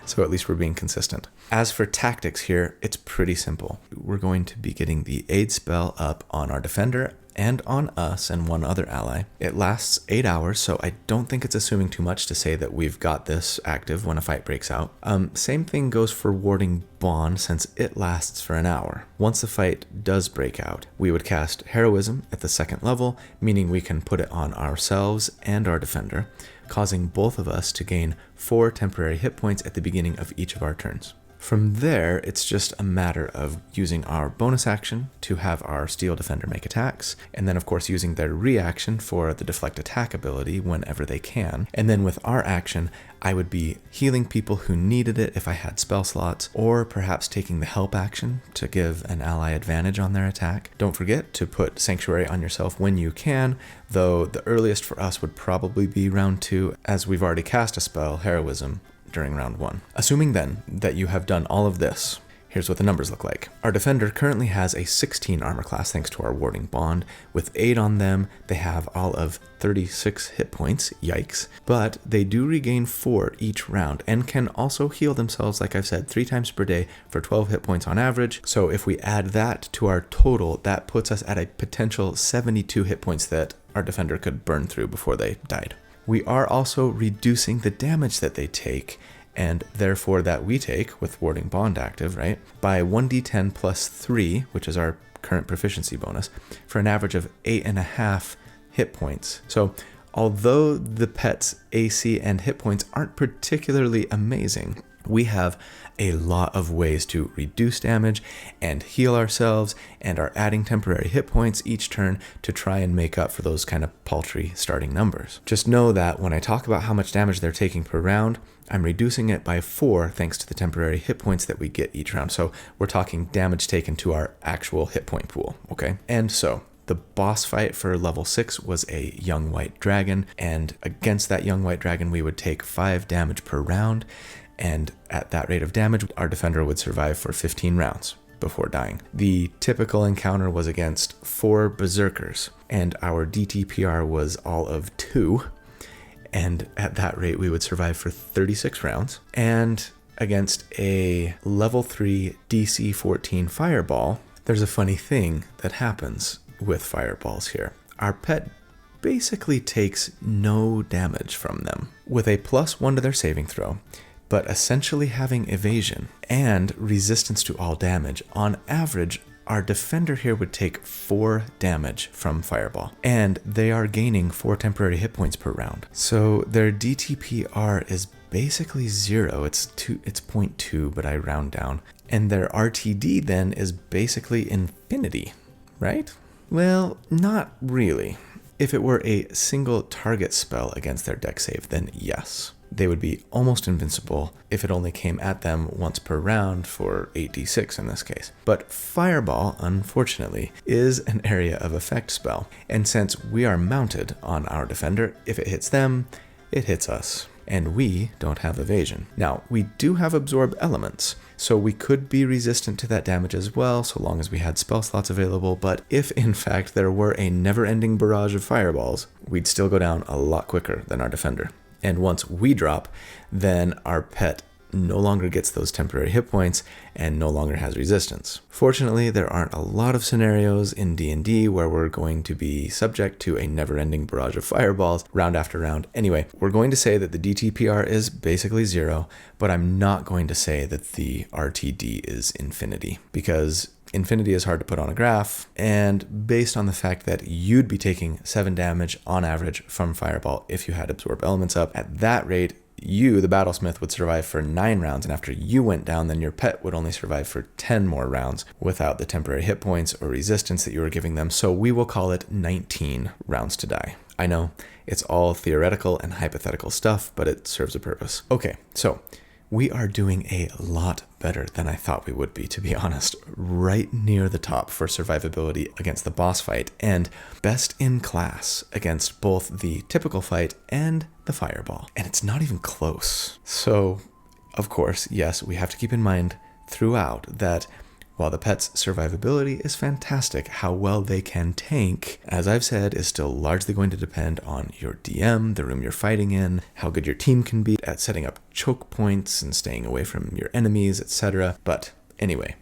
So at least we're being consistent. As for tactics here, it's pretty simple. We're going to be getting the Aid spell up on our defender and on us and one other ally. It lasts 8 hours, so I don't think it's assuming too much to say that we've got this active when a fight breaks out. Same thing goes for Warding Bond, since it lasts for an hour. Once the fight does break out, we would cast Heroism at the 2nd level, meaning we can put it on ourselves and our defender, causing both of us to gain 4 temporary hit points at the beginning of each of our turns. From there, it's just a matter of using our bonus action to have our Steel Defender make attacks, and then of course using their reaction for the deflect attack ability whenever they can. And then with our action, I would be healing people who needed it if I had spell slots, or perhaps taking the help action to give an ally advantage on their attack. Don't forget to put Sanctuary on yourself when you can, though the earliest for us would probably be round 2, as we've already cast a spell, Heroism, during round 1. Assuming then that you have done all of this, here's what the numbers look like. Our defender currently has a 16 armor class thanks to our Warding Bond. With 8 on them, they have all of 36 hit points, yikes, but they do regain 4 each round and can also heal themselves, like I've said, 3 times per day for 12 hit points on average. So if we add that to our total, that puts us at a potential 72 hit points that our defender could burn through before they died. We are also reducing the damage that they take, and therefore that we take with Warding Bond active, right, by 1d10 plus 3, which is our current proficiency bonus, for an average of 8.5 hit points. So although the pet's AC and hit points aren't particularly amazing, we have a lot of ways to reduce damage and heal ourselves, and are adding temporary hit points each turn to try and make up for those kind of paltry starting numbers. Just know that when I talk about how much damage they're taking per round, I'm reducing it by 4 thanks to the temporary hit points that we get each round. So we're talking damage taken to our actual hit point pool, okay? And so the boss fight for level 6 was a young white dragon, and against that young white dragon we would take 5 damage per round, and at that rate of damage our defender would survive for 15 rounds before dying. The typical encounter was against 4 berserkers, and our DTPR was all of 2, and at that rate we would survive for 36 rounds. And against a level 3 DC 14 fireball, there's a funny thing that happens with fireballs here. Our pet basically takes no damage from them, with a +1 to their saving throw, but essentially having evasion and resistance to all damage. On average, our defender here would take 4 damage from fireball, and they are gaining 4 temporary hit points per round. So their DTPR is basically 0. It's 0.2, but I round down. And their RTD then is basically infinity, right? Well, not really. If it were a single target spell against their dex save, then yes. They would be almost invincible if it only came at them once per round for 8d6 in this case. But Fireball, unfortunately, is an area of effect spell, and since we are mounted on our defender, if it hits them, it hits us, and we don't have evasion. Now, we do have absorb elements, so we could be resistant to that damage as well, so long as we had spell slots available, but if in fact there were a never-ending barrage of fireballs, we'd still go down a lot quicker than our defender. And once we drop, then our pet no longer gets those temporary hit points and no longer has resistance. Fortunately, there aren't a lot of scenarios in D&D where we're going to be subject to a never-ending barrage of fireballs round after round. Anyway, we're going to say that the DTPR is basically 0, but I'm not going to say that the RTD is infinity, because infinity is hard to put on a graph, and based on the fact that you'd be taking 7 damage on average from Fireball if you had Absorb Elements up, at that rate, you, the Battlesmith, would survive for 9 rounds, and after you went down, then your pet would only survive for 10 more rounds without the temporary hit points or resistance that you were giving them, so we will call it 19 rounds to die. I know, it's all theoretical and hypothetical stuff, but it serves a purpose. Okay, so we are doing a lot better than I thought we would be, to be honest. Right near the top for survivability against the boss fight, and best in class against both the typical fight and the fireball. And it's not even close. So, of course, yes, we have to keep in mind throughout that while the pet's survivability is fantastic, how well they can tank, as I've said, is still largely going to depend on your DM, the room you're fighting in, how good your team can be at setting up choke points and staying away from your enemies, etc. But anyway,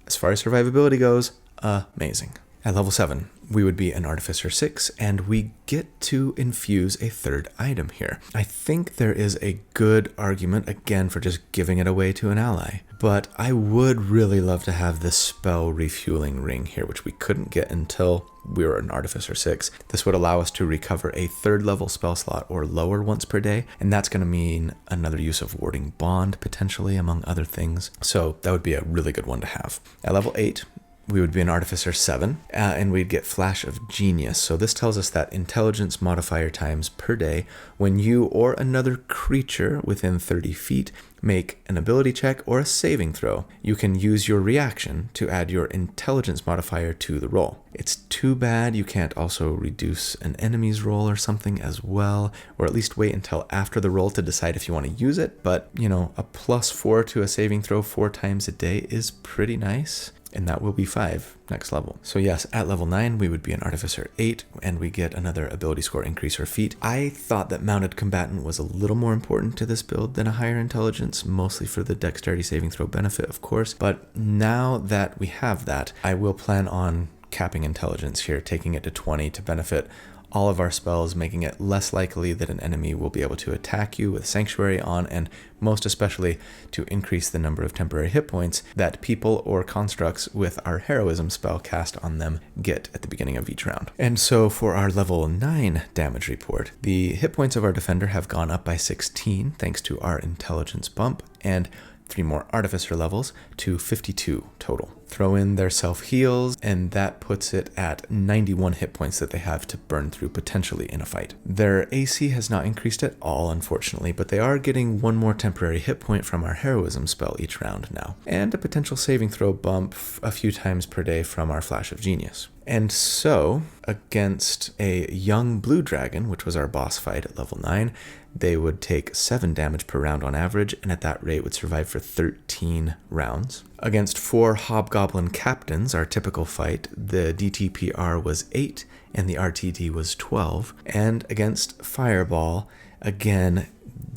as far as survivability goes, amazing. At level 7, we would be an Artificer 6, and we get to infuse a third item here. I think there is a good argument, again, for just giving it away to an ally, but I would really love to have this spell refueling ring here, which we couldn't get until we were an Artificer 6. This would allow us to recover a 3rd level spell slot or lower once per day, and that's going to mean another use of Warding Bond, potentially, among other things. So that would be a really good one to have. At level 8, we would be an Artificer 7, and we'd get Flash of Genius. So this tells us that intelligence modifier times per day when you or another creature within 30 feet make an ability check or a saving throw, you can use your reaction to add your intelligence modifier to the roll. It's too bad you can't also reduce an enemy's roll or something as well, or at least wait until after the roll to decide if you want to use it. But, you know, a +4 to a saving throw 4 times a day is pretty nice. And that will be 5 next level. So yes, at level 9, we would be an Artificer 8, and we get another ability score increase or feat. I thought that Mounted Combatant was a little more important to this build than a higher intelligence, mostly for the dexterity saving throw benefit, of course. But now that we have that, I will plan on capping intelligence here, taking it to 20 to benefit all of our spells, making it less likely that an enemy will be able to attack you with Sanctuary on, and most especially to increase the number of temporary hit points that people or constructs with our Heroism spell cast on them get at the beginning of each round. And so for our level 9 damage report, the hit points of our defender have gone up by 16 thanks to our intelligence bump, and 3 more Artificer levels to 52 total. Throw in their self-heals, and that puts it at 91 hit points that they have to burn through potentially in a fight. Their AC has not increased at all, unfortunately, but they are getting 1 more temporary hit point from our Heroism spell each round now, and a potential saving throw bump a few times per day from our Flash of Genius. And so, against a young blue dragon, which was our boss fight at level 9, they would take 7 damage per round on average, and at that rate would survive for 13 rounds. Against 4 hobgoblin captains, our typical fight, the DTPR was 8 and the RTD was 12. And against Fireball, again,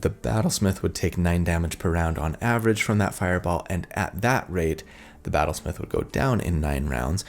the Battlesmith would take 9 damage per round on average from that Fireball, and at that rate, the Battlesmith would go down in 9 rounds.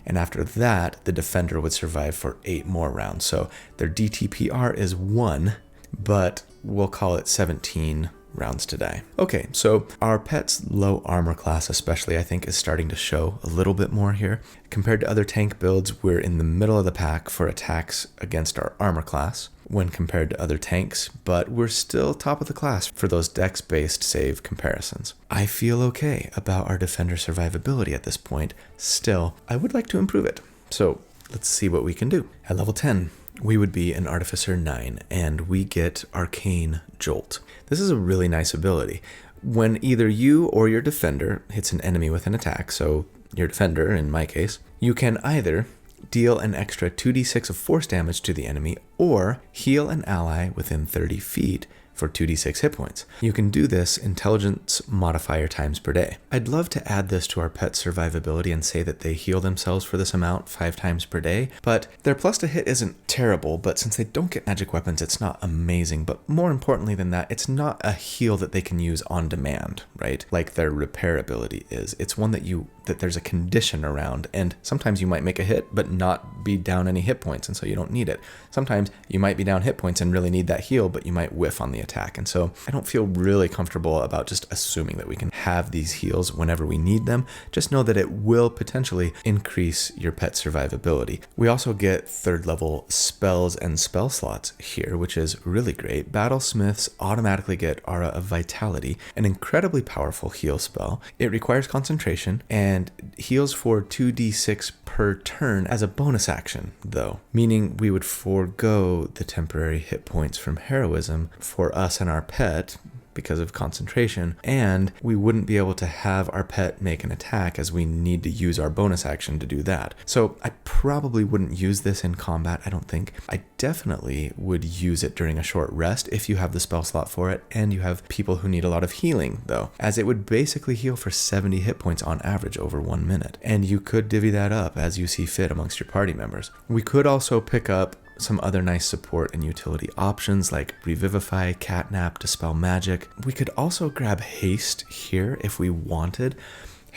And after that, the Defender would survive for 8 more rounds. So their DTPR is 1, but we'll call it 17 rounds to die. Okay, so our pet's low armor class especially, I think, is starting to show a little bit more here. Compared to other tank builds, we're in the middle of the pack for attacks against our armor class when compared to other tanks, but we're still top of the class for those dex-based save comparisons. I feel okay about our defender survivability at this point. Still, I would like to improve it. So let's see what we can do. At level 10, we would be an Artificer 9, and we get Arcane Jolt. This is a really nice ability. When either you or your defender hits an enemy with an attack, so your defender in my case, you can either deal an extra 2d6 of force damage to the enemy or heal an ally within 30 feet for 2d6 hit points. You can do this intelligence modifier times per day. I'd love to add this to our pet survivability and say that they heal themselves for this amount 5 times per day, but their plus to hit isn't terrible, but since they don't get magic weapons, it's not amazing. But more importantly than that, it's not a heal that they can use on demand, right? Like their repair ability is. It's one that there's a condition around, and sometimes you might make a hit but not be down any hit points, and so you don't need it. Sometimes you might be down hit points and really need that heal, but you might whiff on the attack. And so I don't feel really comfortable about just assuming that we can have these heals whenever we need them. Just know that it will potentially increase your pet survivability. We also get 3rd level spells and spell slots here, which is really great. Battlesmiths automatically get Aura of Vitality, an incredibly powerful heal spell. It requires concentration and heals for 2d6 per turn as a bonus action, though, meaning we would forego the temporary hit points from heroism for us and our pet because of concentration, and we wouldn't be able to have our pet make an attack as we need to use our bonus action to do that. So I probably wouldn't use this in combat, I don't think. I definitely would use it during a short rest if you have the spell slot for it and you have people who need a lot of healing, though, as it would basically heal for 70 hit points on average over 1 minute. And you could divvy that up as you see fit amongst your party members. We could also pick up some other nice support and utility options like Revivify, Catnap, Dispel Magic. We could also grab Haste here if we wanted.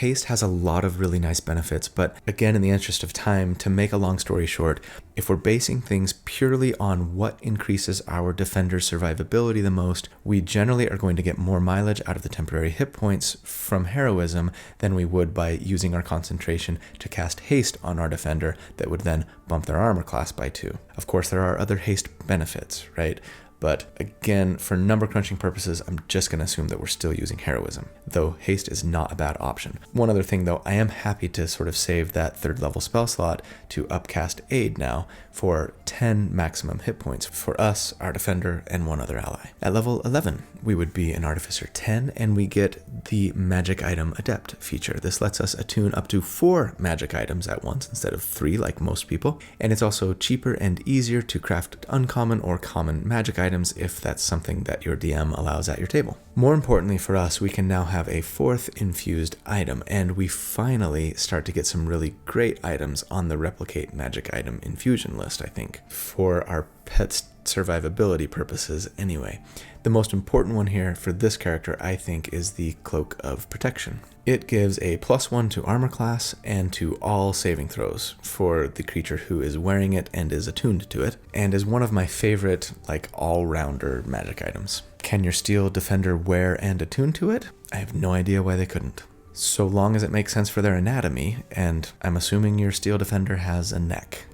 Haste has a lot of really nice benefits, but again, in the interest of time, to make a long story short, if we're basing things purely on what increases our defender's survivability the most, we generally are going to get more mileage out of the temporary hit points from heroism than we would by using our concentration to cast haste on our defender that would then bump their armor class by 2. Of course, there are other haste benefits, right? But again, for number crunching purposes, I'm just going to assume that we're still using heroism, though haste is not a bad option. One other thing though, I am happy to sort of save that 3rd level spell slot to upcast aid now for 10 maximum hit points for us, our defender, and one other ally. At level 11, we would be an Artificer 10, and we get the magic item adept feature. This lets us attune up to 4 magic items at once instead of 3 like most people, and it's also cheaper and easier to craft uncommon or common magic items if that's something that your DM allows at your table. More importantly for us, we can now have a 4th infused item, and we finally start to get some really great items on the replicate magic item infusion list, I think, for our pet's survivability purposes anyway. The most important one here for this character, I think, is the Cloak of Protection. It gives a +1 to armor class and to all saving throws for the creature who is wearing it and is attuned to it, and is one of my favorite, all-rounder magic items. Can your steel defender wear and attune to it? I have no idea why they couldn't. So long as it makes sense for their anatomy, and I'm assuming your steel defender has a neck.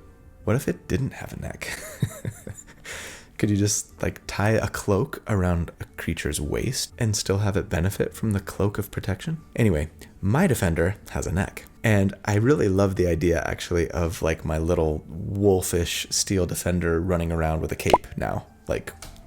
What if it didn't have a neck? Could you just tie a cloak around a creature's waist and still have it benefit from the Cloak of Protection? Anyway, my defender has a neck. And I really love the idea actually of my little wolfish steel defender running around with a cape now,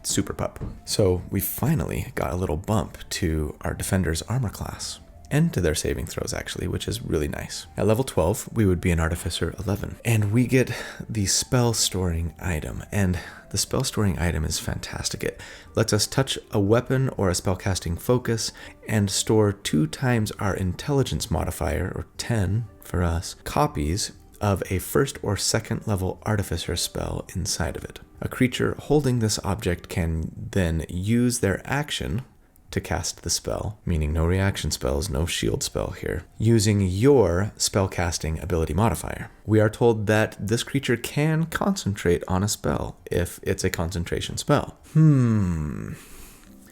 super pup. So we finally got a little bump to our defender's armor class. And to their saving throws actually, which is really nice. At level 12, we would be an Artificer 11, and we get the spell storing item, and the spell storing item is fantastic. It lets us touch a weapon or a spellcasting focus and store 2 times our intelligence modifier, or 10 for us, copies of a 1st or 2nd level Artificer spell inside of it. A creature holding this object can then use their action to cast the spell, meaning no reaction spells, no shield spell here, using your spellcasting ability modifier. We are told that this creature can concentrate on a spell if it's a concentration spell.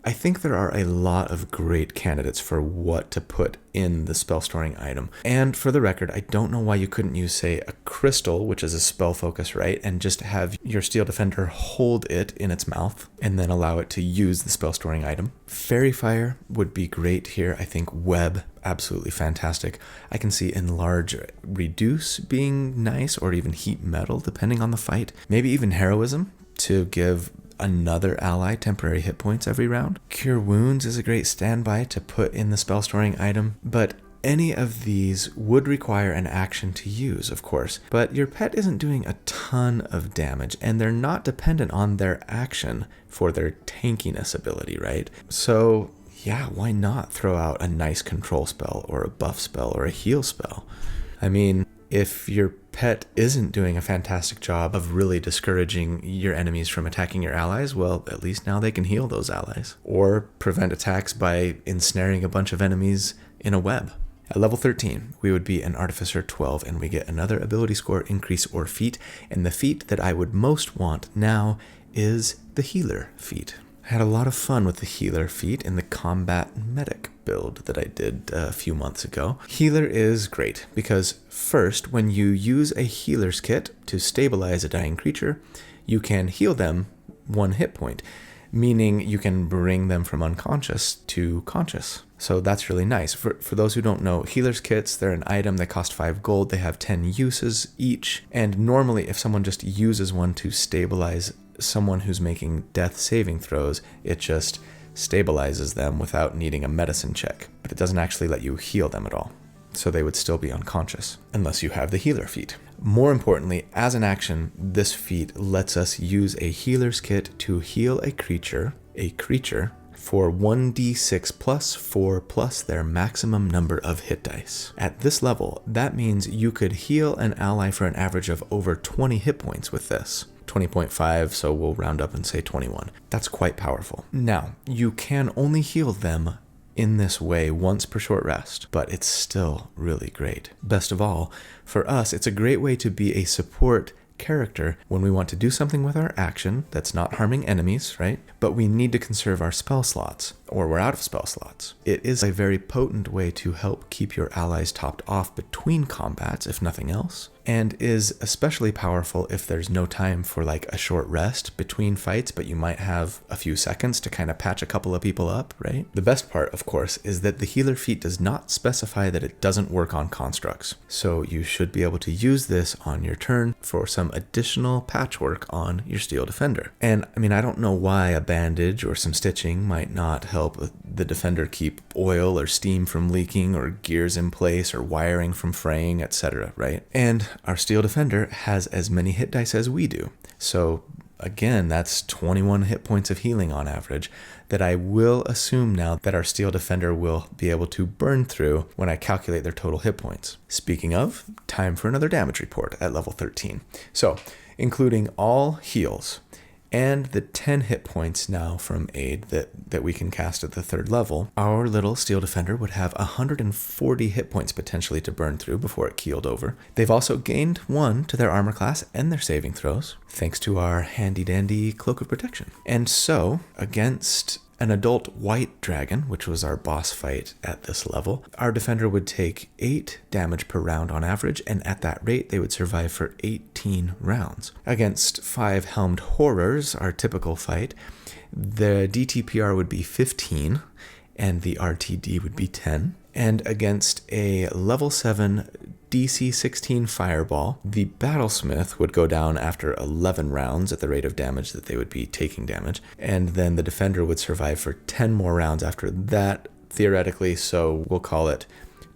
I think there are a lot of great candidates for what to put in the spell storing item. And for the record, I don't know why you couldn't use, say, a crystal, which is a spell focus, right? And just have your steel defender hold it in its mouth and then allow it to use the spell storing item. Fairy Fire would be great here. I think Web, absolutely fantastic. I can see Enlarge Reduce being nice, or even Heat Metal, depending on the fight. Maybe even Heroism to give another ally temporary hit points every round. Cure Wounds is a great standby to put in the spell storing item, but any of these would require an action to use, of course, but your pet isn't doing a ton of damage, and they're not dependent on their action for their tankiness ability, right? So yeah, why not throw out a nice control spell or a buff spell or a heal spell? I mean, if your pet isn't doing a fantastic job of really discouraging your enemies from attacking your allies, well, at least now they can heal those allies, or prevent attacks by ensnaring a bunch of enemies in a web. At level 13, we would be an Artificer 12, and we get another ability score increase or feat, and the feat that I would most want now is the Healer feat. I had a lot of fun with the Healer feat in the Combat Medic build that I did a few months ago. Healer is great because first, when you use a Healer's Kit to stabilize a dying creature, you can heal them 1 hit point, meaning you can bring them from unconscious to conscious. So that's really nice. For those who don't know, Healer's Kits, they're an item that cost 5 gold. They have 10 uses each, and normally if someone just uses one to stabilize someone who's making death saving throws, it just stabilizes them without needing a medicine check, but it doesn't actually let you heal them at all. So they would still be unconscious unless you have the Healer feat. More importantly, as an action, this feat lets us use a Healer's Kit to heal a creature for 1d6 plus 4 plus their maximum number of hit dice. At this level, that means you could heal an ally for an average of over 20 hit points with this. 20.5, so we'll round up and say 21. That's quite powerful. Now, you can only heal them in this way once per short rest, but it's still really great. Best of all, for us, it's a great way to be a support character when we want to do something with our action that's not harming enemies, right? But we need to conserve our spell slots, or we're out of spell slots. It is a very potent way to help keep your allies topped off between combats, if nothing else, and is especially powerful if there's no time for like a short rest between fights, but you might have a few seconds to kind of patch a couple of people up, right? The best part, of course, is that the healer feat does not specify that it doesn't work on constructs. So you should be able to use this on your turn for some additional patchwork on your steel defender. And I mean, I don't know why a bandage or some stitching might not help the defender keep oil or steam from leaking, or gears in place, or wiring from fraying, etc., right? And our steel defender has as many hit dice as we do. So again, that's 21 hit points of healing on average that I will assume now that our steel defender will be able to burn through when I calculate their total hit points. Speaking of, time for another damage report at level 13. So, including all heals and the 10 hit points now from aid that we can cast at the 3rd level, our little steel defender would have 140 hit points potentially to burn through before it keeled over. They've also gained 1 to their armor class and their saving throws, thanks to our handy dandy cloak of protection. And so, against an adult white dragon, which was our boss fight at this level, our defender would take 8 damage per round on average, and at that rate, they would survive for 18 rounds. Against 5 helmed horrors, our typical fight, the DTPR would be 15, and the RTD would be 10. And against a level 7 DC 16 fireball, the battlesmith would go down after 11 rounds at the rate of damage that they would be taking damage, and then the defender would survive for 10 more rounds after that, theoretically, so we'll call it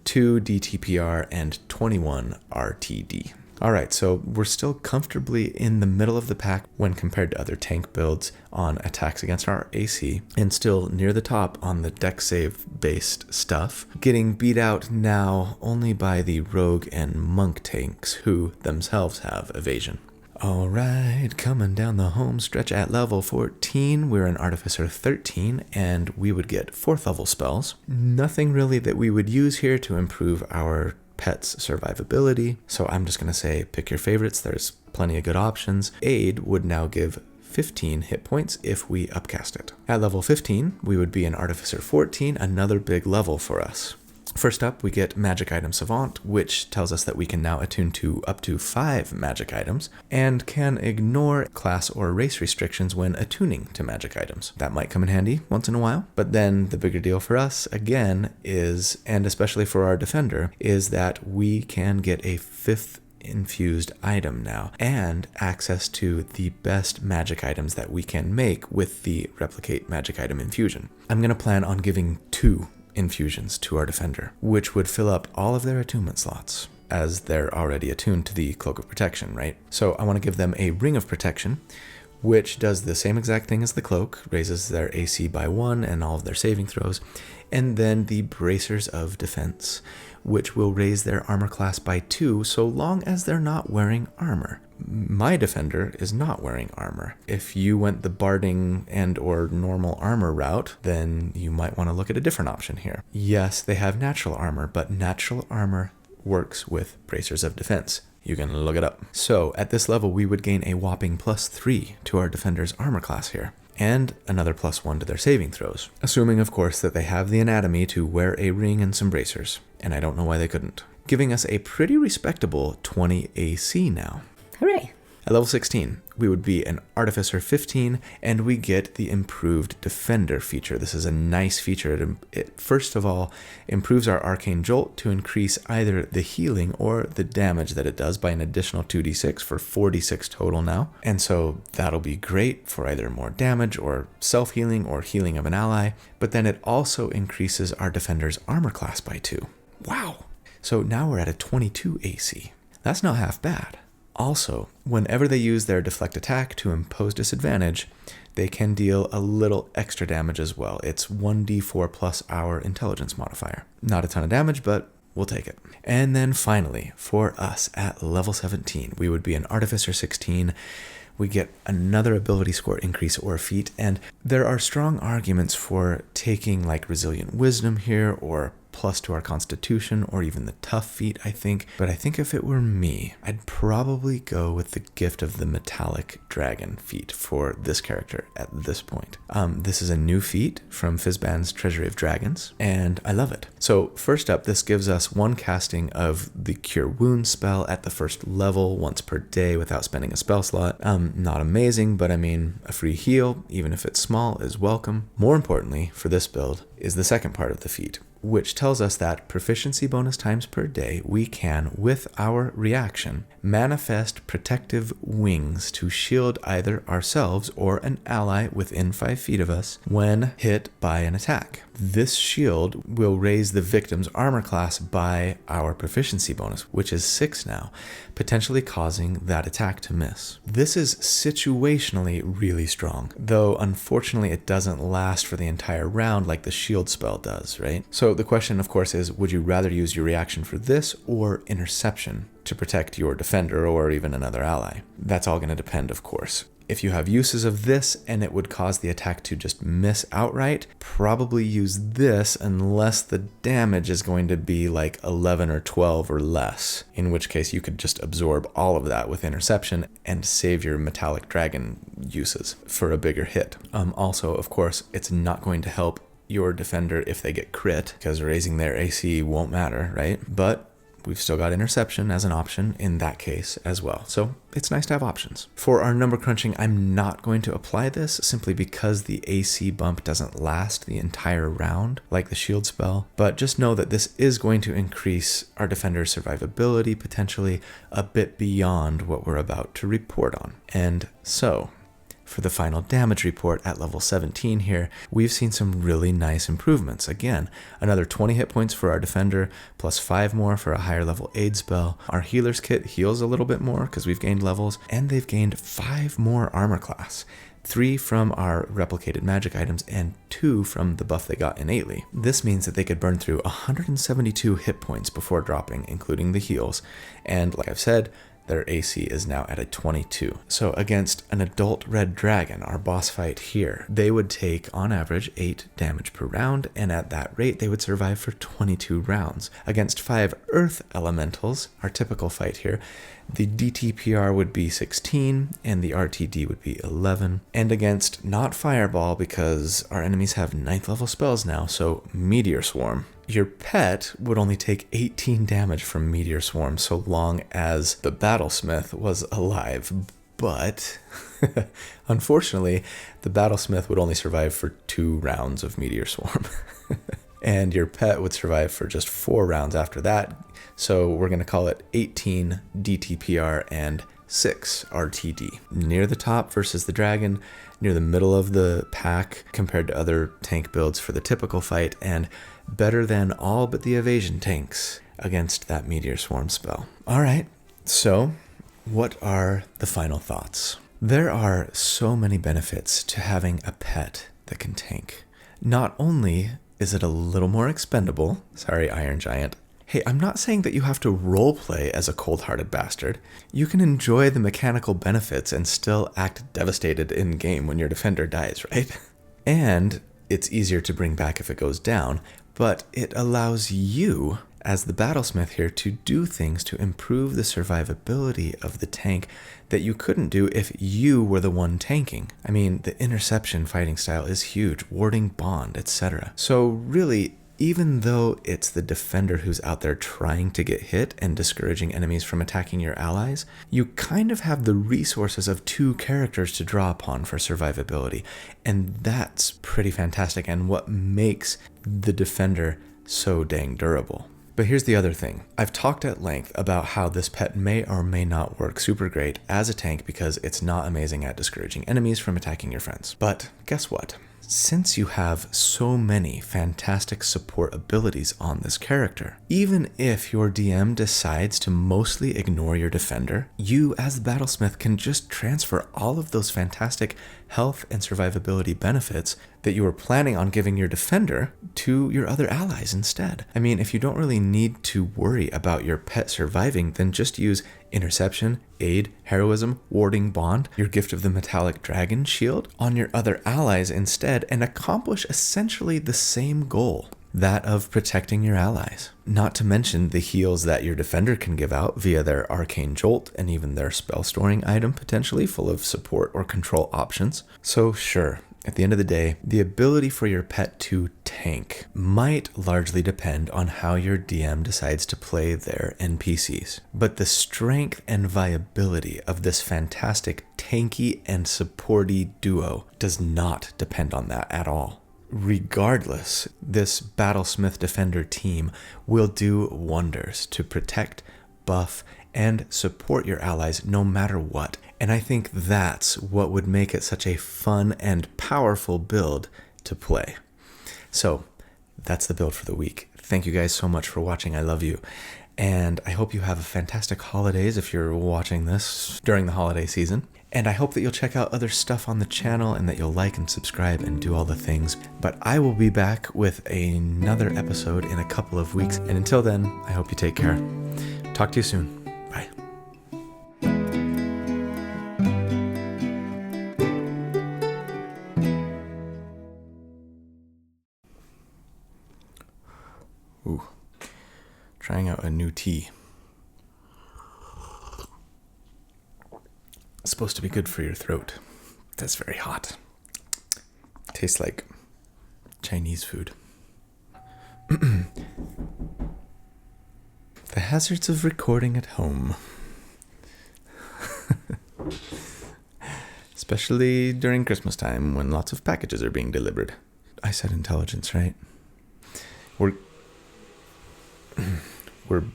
2 DTPR and 21 RTD. Alright, so we're still comfortably in the middle of the pack when compared to other tank builds on attacks against our AC, and still near the top on the dex save based stuff, getting beat out now only by the rogue and monk tanks, who themselves have evasion. Alright, coming down the home stretch at level 14, we're an Artificer 13, and we would get 4th level spells. Nothing really that we would use here to improve our pet's survivability, so I'm just going to say pick your favorites. There's plenty of good options. Aid would now give 15 hit points if we upcast it. At level 15, we would be an Artificer 14, another big level for us. First up, we get Magic Item Savant, which tells us that we can now attune to up to 5 magic items, and can ignore class or race restrictions when attuning to magic items. That might come in handy once in a while, but then the bigger deal for us, again, is, and especially for our defender, is that we can get a 5th infused item now, and access to the best magic items that we can make with the Replicate Magic Item Infusion. I'm going to plan on giving 2 infusions to our defender, which would fill up all of their attunement slots, as they're already attuned to the Cloak of Protection, right? So I want to give them a Ring of Protection, which does the same exact thing as the Cloak, raises their AC by 1 and all of their saving throws, and then the Bracers of Defense, which will raise their armor class by 2 so long as they're not wearing armor. My defender is not wearing armor. If you went the barding and or normal armor route, then you might want to look at a different option here. Yes, they have natural armor, but natural armor works with Bracers of Defense. You can look it up. So at this level, we would gain a whopping +3 to our defender's armor class here, and another +1 to their saving throws, assuming of course that they have the anatomy to wear a ring and some bracers, and I don't know why they couldn't, giving us a pretty respectable 20 AC now. Hooray! At level 16, we would be an Artificer 15, and we get the improved Defender feature. This is a nice feature. It first of all improves our Arcane Jolt to increase either the healing or the damage that it does by an additional 2d6 for 46 total now. And so that'll be great for either more damage or self-healing or healing of an ally. But then it also increases our Defender's armor class by 2. Wow! So now we're at a 22 AC. That's not half bad. Also, whenever they use their deflect attack to impose disadvantage, they can deal a little extra damage as well. It's 1d4 plus our intelligence modifier. Not a ton of damage, but we'll take it. And then finally, for us at level 17, we would be an Artificer 16, we get another ability score increase or feat, and there are strong arguments for taking like Resilient Wisdom here, or plus to our Constitution, or even the Tough feat, I think. But I think if it were me, I'd probably go with the Gift of the Metallic Dragon feat for this character at this point. This is a new feat from Fizban's Treasury of Dragons, and I love it. So first up, this gives us one casting of the Cure Wounds spell at the first level once per day without spending a spell slot. Not amazing, but I mean, a free heal, even if it's small, is welcome. More importantly, for this build, is the second part of the feat, which tells us that proficiency bonus times per day, we can, with our reaction, manifest protective wings to shield either ourselves or an ally within 5 feet of us when hit by an attack. This shield will raise the victim's armor class by our proficiency bonus, which is 6 now, potentially causing that attack to miss. This is situationally really strong, though unfortunately it doesn't last for the entire round like the shield spell does, right? So the question, of course, is would you rather use your reaction for this or interception to protect your defender or even another ally? That's all going to depend, of course. If you have uses of this and it would cause the attack to just miss outright, probably use this unless the damage is going to be like 11 or 12 or less, in which case you could just absorb all of that with interception and save your Metallic Dragon uses for a bigger hit. Also, of course, it's not going to help your defender if they get crit, because raising their AC won't matter, right? But we've still got interception as an option in that case as well. So it's nice to have options. For our number crunching, I'm not going to apply this simply because the AC bump doesn't last the entire round like the shield spell. But just know that this is going to increase our defender's survivability potentially a bit beyond what we're about to report on. And so, for the final damage report at level 17 here, we've seen some really nice improvements. Again, another 20 hit points for our defender, plus 5 more for a higher level aid spell. Our healer's kit heals a little bit more because we've gained levels, and they've gained 5 more armor class. 3 from our replicated magic items and 2 from the buff they got innately. This means that they could burn through 172 hit points before dropping, including the heals. And like I've said, their AC is now at a 22. So against an adult red dragon, our boss fight here, they would take on average 8 damage per round, and at that rate they would survive for 22 rounds. Against 5 earth elementals, our typical fight here, the DTPR would be 16 and the RTD would be 11. And against not fireball, because our enemies have 9th level spells now, so Meteor Swarm, your pet would only take 18 damage from Meteor Swarm so long as the Battlesmith was alive. But unfortunately, the Battlesmith would only survive for 2 rounds of Meteor Swarm. And your pet would survive for just 4 rounds after that. So we're going to call it 18 DTPR and 6 RTD. Near the top versus the dragon, near the middle of the pack compared to other tank builds for the typical fight, and better than all but the evasion tanks against that Meteor Swarm spell. Alright, so what are the final thoughts? There are so many benefits to having a pet that can tank. Not only is it a little more expendable, sorry Iron Giant. Hey, I'm not saying that you have to roleplay as a cold-hearted bastard. You can enjoy the mechanical benefits and still act devastated in-game when your defender dies, right? And it's easier to bring back if it goes down, but it allows you, as the Battlesmith here, to do things to improve the survivability of the tank that you couldn't do if you were the one tanking. I mean, the interception fighting style is huge, warding bond, etc. So really, even though it's the defender who's out there trying to get hit and discouraging enemies from attacking your allies, you kind of have the resources of 2 characters to draw upon for survivability. And that's pretty fantastic and what makes the defender so dang durable. But here's the other thing. I've talked at length about how this pet may or may not work super great as a tank because it's not amazing at discouraging enemies from attacking your friends. But guess what? Since you have so many fantastic support abilities on this character, even if your DM decides to mostly ignore your defender, you as the Battlesmith can just transfer all of those fantastic health and survivability benefits that you were planning on giving your defender to your other allies instead. I mean, if you don't really need to worry about your pet surviving, then just use interception, aid, heroism, warding, bond, your gift of the metallic dragon shield on your other allies instead, and accomplish essentially the same goal, that of protecting your allies. Not to mention the heals that your defender can give out via their arcane jolt and even their spell storing item potentially full of support or control options. So sure, at the end of the day, the ability for your pet to tank might largely depend on how your DM decides to play their NPCs. But the strength and viability of this fantastic tanky and supporty duo does not depend on that at all. Regardless, this Battlesmith Defender team will do wonders to protect, buff, and support your allies no matter what. And I think that's what would make it such a fun and powerful build to play. So that's the build for the week. Thank you guys so much for watching. I love you. And I hope you have a fantastic holidays if you're watching this during the holiday season. And I hope that you'll check out other stuff on the channel and that you'll like and subscribe and do all the things. But I will be back with another episode in a couple of weeks. And until then, I hope you take care. Talk to you soon. Bye. Ooh, trying out a new tea. It's supposed to be good for your throat. That's very hot. Tastes like Chinese food. The hazards of recording at home. Especially during Christmas time when lots of packages are being delivered. I said intelligence, right? We're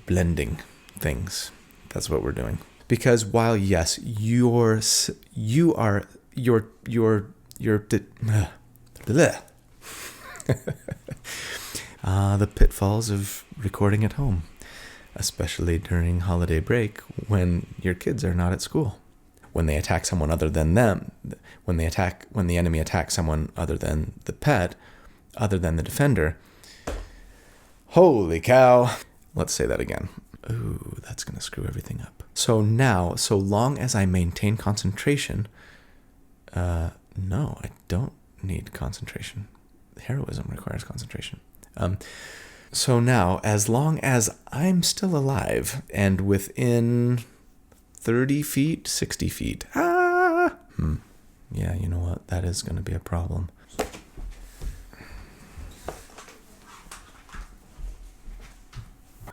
blending things. That's what we're doing. Because while yes, the pitfalls of recording at home, especially during holiday break when your kids are not at school, when they attack someone other than them, when the enemy attacks someone other than the pet, other than the defender. Holy cow! Let's say that again. Ooh, that's gonna screw everything up. So now, so long as I maintain concentration, no, I don't need concentration. Heroism requires concentration. So now, as long as I'm still alive and within 30 feet, 60 feet, yeah, you know what? That is gonna be a problem.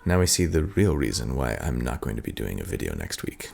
Now we see the real reason why I'm not going to be doing a video next week.